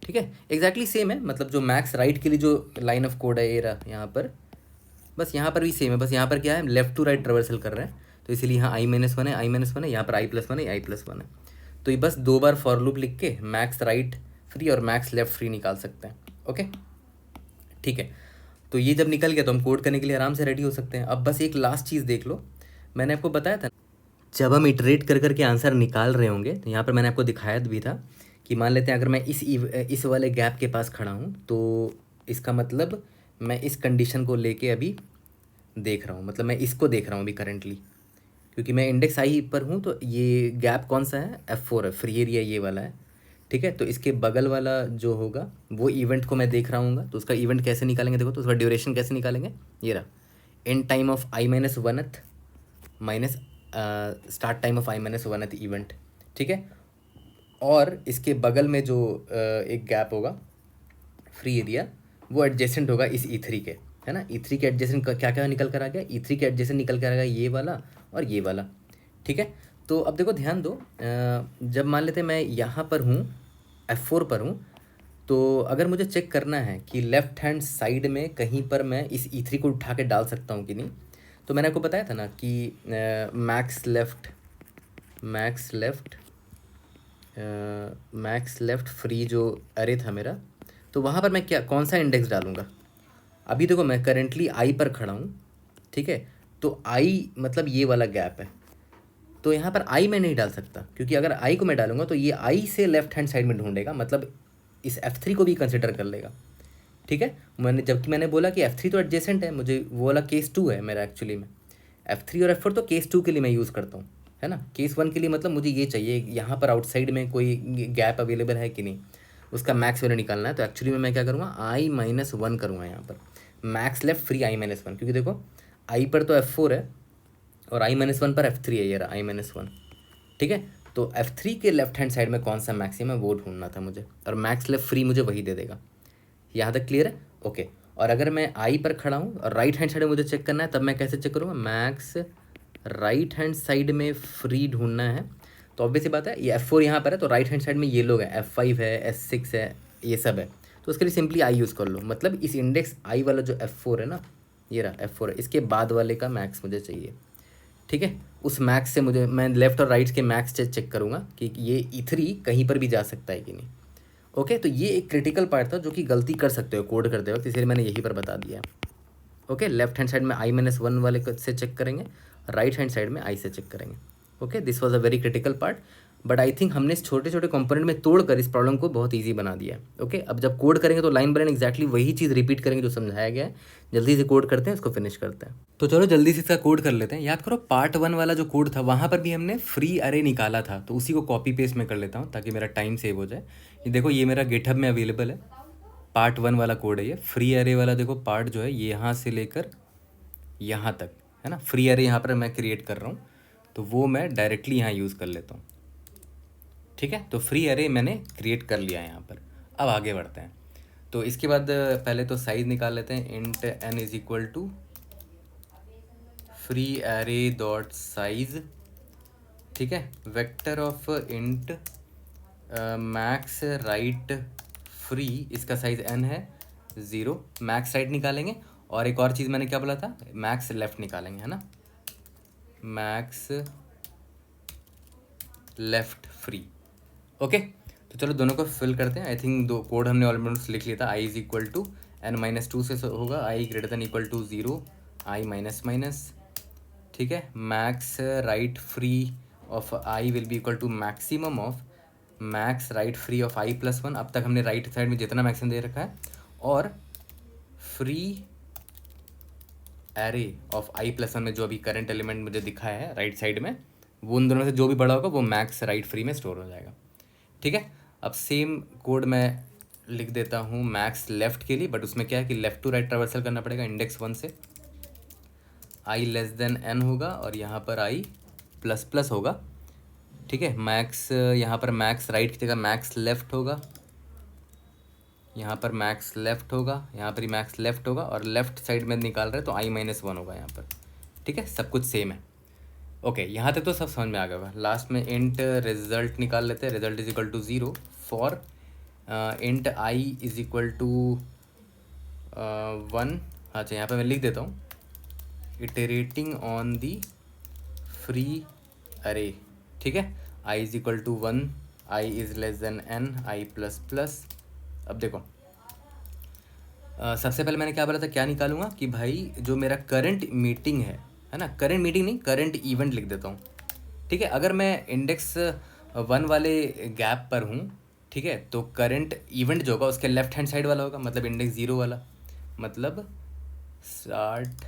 Speaker 1: ठीक है, एग्जैक्टली सेम है, मतलब जो मैक्स राइट के लिए जो लाइन ऑफ कोड है ये रहा यहाँ पर, बस यहाँ पर भी सेम है, बस यहाँ पर क्या है, लेफ्ट टू राइट ट्रेवर्सल कर रहे हैं, तो इसीलिए यहाँ आई माइनस वन है, आई माइनस वन है, यहाँ पर आई प्लस वन है, आई प्लस वन है। तो ये बस 2 बार फॉर लूप लिख के मैक्स राइट फ्री और मैक्स लेफ्ट फ्री निकाल सकते हैं। ओके, ठीक है। तो ये जब निकल गया तो हम कोड करने के लिए आराम से रेडी हो सकते हैं। अब बस एक लास्ट चीज़ देख लो, मैंने आपको बताया था जब हम इटरेट कर करके आंसर निकाल रहे होंगे, तो यहाँ पर मैंने आपको दिखाया भी था कि मान लेते हैं अगर मैं इस वाले गैप के पास खड़ा हूँ, तो इसका मतलब मैं इस कंडीशन को लेके अभी देख रहा हूँ, मतलब मैं इसको देख रहा हूँ अभी करेंटली, क्योंकि मैं इंडेक्स आई पर हूँ, तो ये गैप कौन सा है, F4 है, फ्री एरिया ये वाला है। ठीक है, तो इसके बगल वाला जो होगा वो इवेंट को मैं देख रहा हूँ, तो उसका इवेंट कैसे निकालेंगे, देखो तो उसका ड्यूरेशन कैसे निकालेंगे, ये रहा in time of I minus वनथ minus start time of I minus वनथ event. ठीक है, और इसके बगल में जो एक गैप होगा फ्री एरिया, वो एडजेसेंट होगा इस E3 के, है ना। E3 के एडजेसेंट क्या क्या निकल कर आ गया, E3 के एडजेसेंट निकल कर आ गया ये वाला और ये वाला। ठीक है, तो अब देखो ध्यान दो, जब मान लेते मैं यहाँ पर हूँ, F4 पर हूँ, तो अगर मुझे चेक करना है कि लेफ़्ट हैंड साइड में कहीं पर मैं इस E3 को उठा के डाल सकता हूँ कि नहीं, तो मैंने आपको बताया था ना कि मैक्स लेफ़्ट फ्री जो अरे था मेरा, तो वहाँ पर मैं क्या कौन सा इंडेक्स डालूँगा। अभी देखो मैं करेंटली आई पर खड़ा हूँ, ठीक है, तो आई मतलब ये वाला गैप है, तो यहाँ पर आई मैं नहीं डाल सकता, क्योंकि अगर आई को मैं डालूंगा तो ये आई से लेफ्ट हैंड साइड में ढूंढेगा, मतलब इस F3 को भी कंसिडर कर लेगा। ठीक है, जबकि मैंने बोला कि F3 तो एडजेसेंट है, मुझे वो वाला केस 2 है मेरा एक्चुअली में, F3 और F4 तो केस 2 के लिए मैं यूज़ करता हूँ, है ना। केस 1 के लिए मतलब मुझे ये चाहिए यहाँ पर आउटसाइड में कोई गैप अवेलेबल है कि नहीं, उसका मैक्स वैल्यू निकालना है। तो एक्चुअली में मैं क्या करूँगा, आई माइनस वन करूँगा यहाँ पर, मैक्स लेफ्ट फ्री आई माइनस वन, क्योंकि देखो आई पर तो F4 है और आई माइनस वन पर F3 है, ये रहा आई माइनस वन। ठीक है, तो F3 के लेफ्ट हैंड साइड में कौन सा मैक्सिमम है वो ढूंढना था मुझे, और मैक्स लेफ्ट फ्री मुझे वही दे देगा। यहाँ तक क्लियर है, ओके। और अगर मैं आई पर खड़ा हूँ और राइट हैंड साइड में मुझे चेक करना है, तब मैं कैसे चेक करूँगा, मैक्स राइट हैंड साइड में फ्री ढूंढना है। तो ऑब्वियस बात है, ये F4 यहाँ पर है, तो राइट हैंड साइड में ये लोग हैं, F5 है, S6 है, ये सब है, तो उसके लिए सिंपली आई यूज़ कर लो। मतलब इस इंडेक्स आई वाला जो F4 है ना, ये रहा F4 है, इसके बाद वाले का मैक्स मुझे चाहिए। ठीक है, उस मैक्स से मुझे, मैं लेफ़्ट और राइट के मैक्स से चेक करूँगा कि ये E3 कहीं पर भी जा सकता है कि नहीं। ओके, तो ये एक क्रिटिकल पार्ट था जो कि गलती कर सकते हो कोड करते वक्त, इसलिए मैंने यहीं पर बता दिया है। ओके, लेफ्ट हैंड साइड में आई माइनस वन वाले से चेक करेंगे, राइट हैंड साइड में आई से चेक करेंगे। Okay, this was a very critical part, but I think हमने इस छोटे छोटे कंपोनेंट में तोड़कर इस प्रॉब्लम को बहुत ईजी बना दिया है। ओके, अब जब कोड करेंगे तो लाइन बाय लाइन एक्जैक्टली वही चीज़ रिपीट करेंगे जो समझाया गया है। जल्दी से कोड करते हैं, इसको फिनिश करते हैं। तो चलो जल्दी से इसका कोड कर लेते हैं। याद करो पार्ट 1 वाला जो कोड था वहाँ पर भी हमने फ्री अरे निकाला था, तो उसी को कॉपी पेस्ट में कर लेता हूँ ताकि मेरा टाइम सेव हो जाए। ये देखो ये मेरा गिटहब में अवेलेबल है, पार्ट 1 वाला कोड है ये। फ्री अरे वाला देखो पार्ट जो है ये यहाँ से लेकर यहाँ तक, है ना। फ्री अरे यहाँ पर मैं क्रिएट कर रहा हूँ, तो वो मैं डायरेक्टली यहाँ यूज़ कर लेता हूँ। ठीक है, तो फ्री अरे मैंने क्रिएट कर लिया है यहाँ पर। अब आगे बढ़ते हैं, तो इसके बाद पहले तो साइज़ निकाल लेते हैं। Int n is equal to free array dot size. ठीक है, vector of int max right free, इसका साइज़ n है 0, मैक्स राइट निकालेंगे। और एक और चीज़ मैंने क्या बोला था, मैक्स लेफ़्ट निकालेंगे, है ना, मैक्स लेफ़्ट फ्री। ओके, तो चलो दोनों को फिल करते हैं। आई थिंक दो कोड हमने ऑलमोस्ट लिख लिया था। I is equal to n minus two से होगा, I greater than equal to 0, I minus minus. ठीक है, max right free of I will be equal to maximum of max right free of I plus one. अब तक हमने right side में जितना maximum दे रखा है, और free array of I plus one में जो अभी करंट एलिमेंट मुझे दिखाया है राइट साइड में, वो उन दोनों में से जो भी बड़ा होगा वो मैक्स राइट फ्री में स्टोर हो जाएगा। ठीक है, अब सेम कोड मैं लिख देता हूँ मैक्स लेफ़्ट के लिए, बट उसमें क्या है कि लेफ़्ट टू राइट ट्रावर्सल करना पड़ेगा इंडेक्स 1 से। आई लेस देन n होगा और यहाँ पर आई प्लस प्लस होगा। ठीक है, मैक्स यहाँ पर मैक्स राइट की जगह मैक्स लेफ़्ट होगा, यहाँ पर मैक्स लेफ़्ट होगा, यहाँ पर ही मैक्स लेफ़्ट होगा, और लेफ़्ट साइड में निकाल रहे हैं तो आई माइनस वन होगा यहाँ पर। ठीक है, सब कुछ सेम है। ओके, यहाँ तक तो सब समझ में आ गया होगा। लास्ट में इंट रिजल्ट निकाल लेते हैं, result is equal to 0 for int i is equal to 1। अच्छा, यहाँ पे मैं लिख देता हूँ इटरेटिंग ऑन दी फ्री अरे, ठीक है। I is equal to 1, I is less than N, I plus plus. अब देखो, सबसे पहले मैंने क्या बोला था, क्या निकालूंगा कि भाई जो मेरा करंट मीटिंग है ना, करंट मीटिंग नहीं, करंट इवेंट लिख देता हूँ, ठीक है। अगर मैं इंडेक्स 1 वाले गैप पर हूँ, ठीक है, तो करंट इवेंट जो होगा उसके लेफ्ट हैंड साइड वाला होगा, मतलब इंडेक्स 0 वाला, मतलब start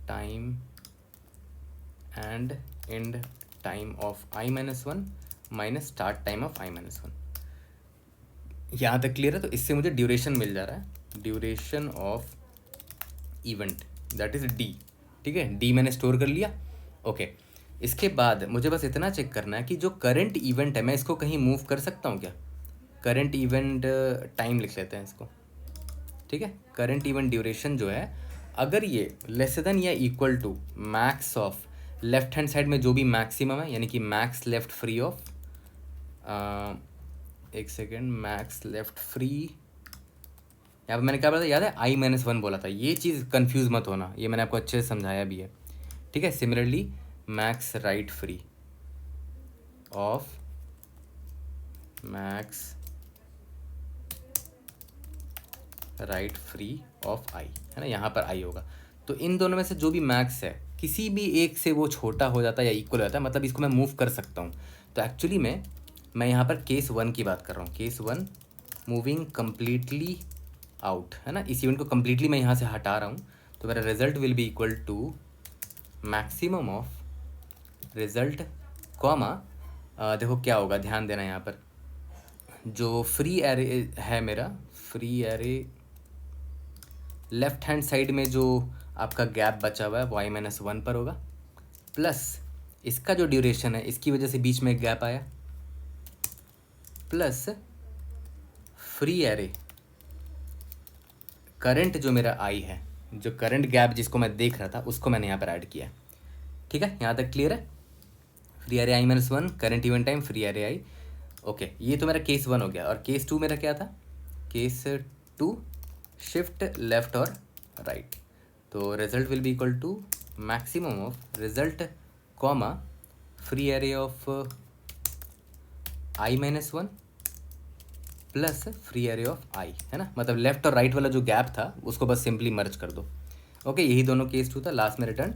Speaker 1: time and and time of i-1 minus start time of i-1। यहाँ तक क्लियर है? तो इससे मुझे ड्यूरेशन मिल जा रहा है, duration of event, that is D, ठीक है। डी मैंने स्टोर कर लिया। ओके, इसके बाद मुझे बस इतना चेक करना है कि जो करंट इवेंट है मैं इसको कहीं मूव कर सकता हूँ क्या। करंट इवेंट टाइम लिख लेते हैं इसको, ठीक है। करंट इवेंट ड्यूरेशन जो है, अगर ये लेस देन या equal to max of left hand side में जो भी मैक्सिमम है, यानी कि मैक्स लेफ्ट फ्री ऑफ, एक सेकेंड, मैक्स लेफ्ट फ्री, यहाँ पे मैंने क्या बोला था याद है, i-1 बोला था। ये चीज़ कंफ्यूज मत होना, ये मैंने आपको अच्छे से समझाया भी है, ठीक है। Similarly max right free of, max right free of I, है ना, यहाँ पर आई होगा। तो इन दोनों में से जो भी मैक्स है, किसी भी एक से वो छोटा हो जाता है या इक्वल हो जाता है, मतलब इसको मैं मूव कर सकता हूँ। तो एक्चुअली मैं यहाँ पर केस 1 की बात कर रहा हूँ, केस 1 मूविंग कम्प्लीटली आउट, है ना। इस इवेंट को कम्प्लीटली मैं यहाँ से हटा रहा हूँ, तो मेरा result will be equal to maximum of result comma, देखो क्या होगा, ध्यान देना यहाँ पर, जो फ्री एरे है मेरा, free array left hand side में जो आपका गैप बचा हुआ है वो i-1 पर होगा, प्लस इसका जो ड्यूरेशन है, इसकी वजह से बीच में एक गैप आया, प्लस फ्री एरे करंट जो मेरा आई है, जो करंट गैप जिसको मैं देख रहा था उसको मैंने यहाँ पर ऐड किया, ठीक है। यहाँ तक क्लियर है? Free array i-1, current event time, free array आई। ओके, ये तो मेरा केस 1 हो गया। और केस 2 मेरा क्या था, केस 2 शिफ्ट लेफ्ट और राइट, तो result will be equal to maximum of result comma free array of i-1 plus free array of I, है ना, मतलब लेफ्ट और राइट वाला जो गैप था उसको बस सिंपली मर्ज कर दो। ओके, यही दोनों केस 2 था। लास्ट में रिटर्न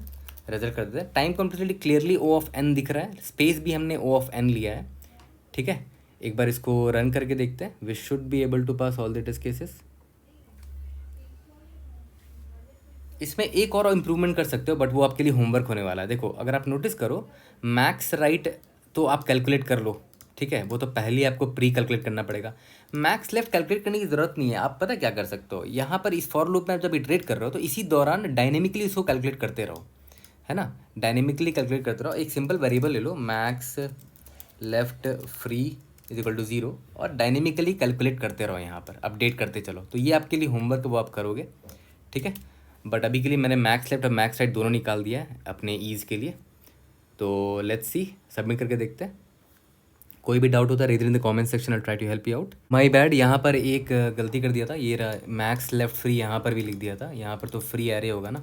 Speaker 1: रिजल्ट कर देते हैं। Time completely clearly O of N दिख रहा है, स्पेस भी हमने ओ ऑफ एन लिया है, ठीक है। एक बार इसको रन करके देखते हैं, we should be able to pass all the test cases. इसमें एक और इम्प्रूवमेंट कर सकते हो, बट वो आपके लिए होमवर्क होने वाला है। देखो, अगर आप नोटिस करो, मैक्स राइट तो आप कैलकुलेट कर लो, ठीक है, वो तो पहले ही आपको प्री कैलकुलेट करना पड़ेगा। मैक्स लेफ्ट कैलकुलेट करने की ज़रूरत नहीं है। आप पता क्या कर सकते हो, यहाँ पर इस फॉर लूप में आप जब इटरेट कर रहे हो तो इसी दौरान डायनेमिकली इसको कैलकुलेट करते रहो, है ना, डायनेमिकली कैलकुलेट करते रहो। एक सिंपल वेरिएबल ले लो, max left free is equal to 0, और डायनेमिकली कैलकुलेट करते रहो, यहाँ पर अपडेट करते चलो। तो ये आपके लिए होमवर्क वो आप करोगे, ठीक है। बट अभी के लिए मैंने मैक्स लेफ्ट और मैक्स राइट दोनों निकाल दिया है अपने ईज़ के लिए। तो लेट्स सी, सबमिट करके देखते हैं। कोई भी डाउट होता है, read in the comment section, I try to help you out. My bad, यहाँ पर एक गलती कर दिया था, ये रहा मैक्स लेफ्ट फ्री, यहाँ पर भी लिख दिया था, यहाँ पर तो फ्री एरे होगा ना,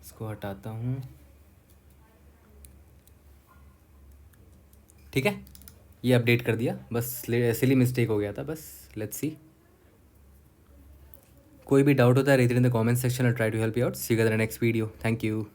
Speaker 1: इसको हटाता हूँ, ठीक है। ये अपडेट कर दिया, बस सिली मिस्टेक हो गया था बस। लेट्स सी, कोई भी डाउट होता है, read in the comment section, I try to help you out. See you in the next video, thank you.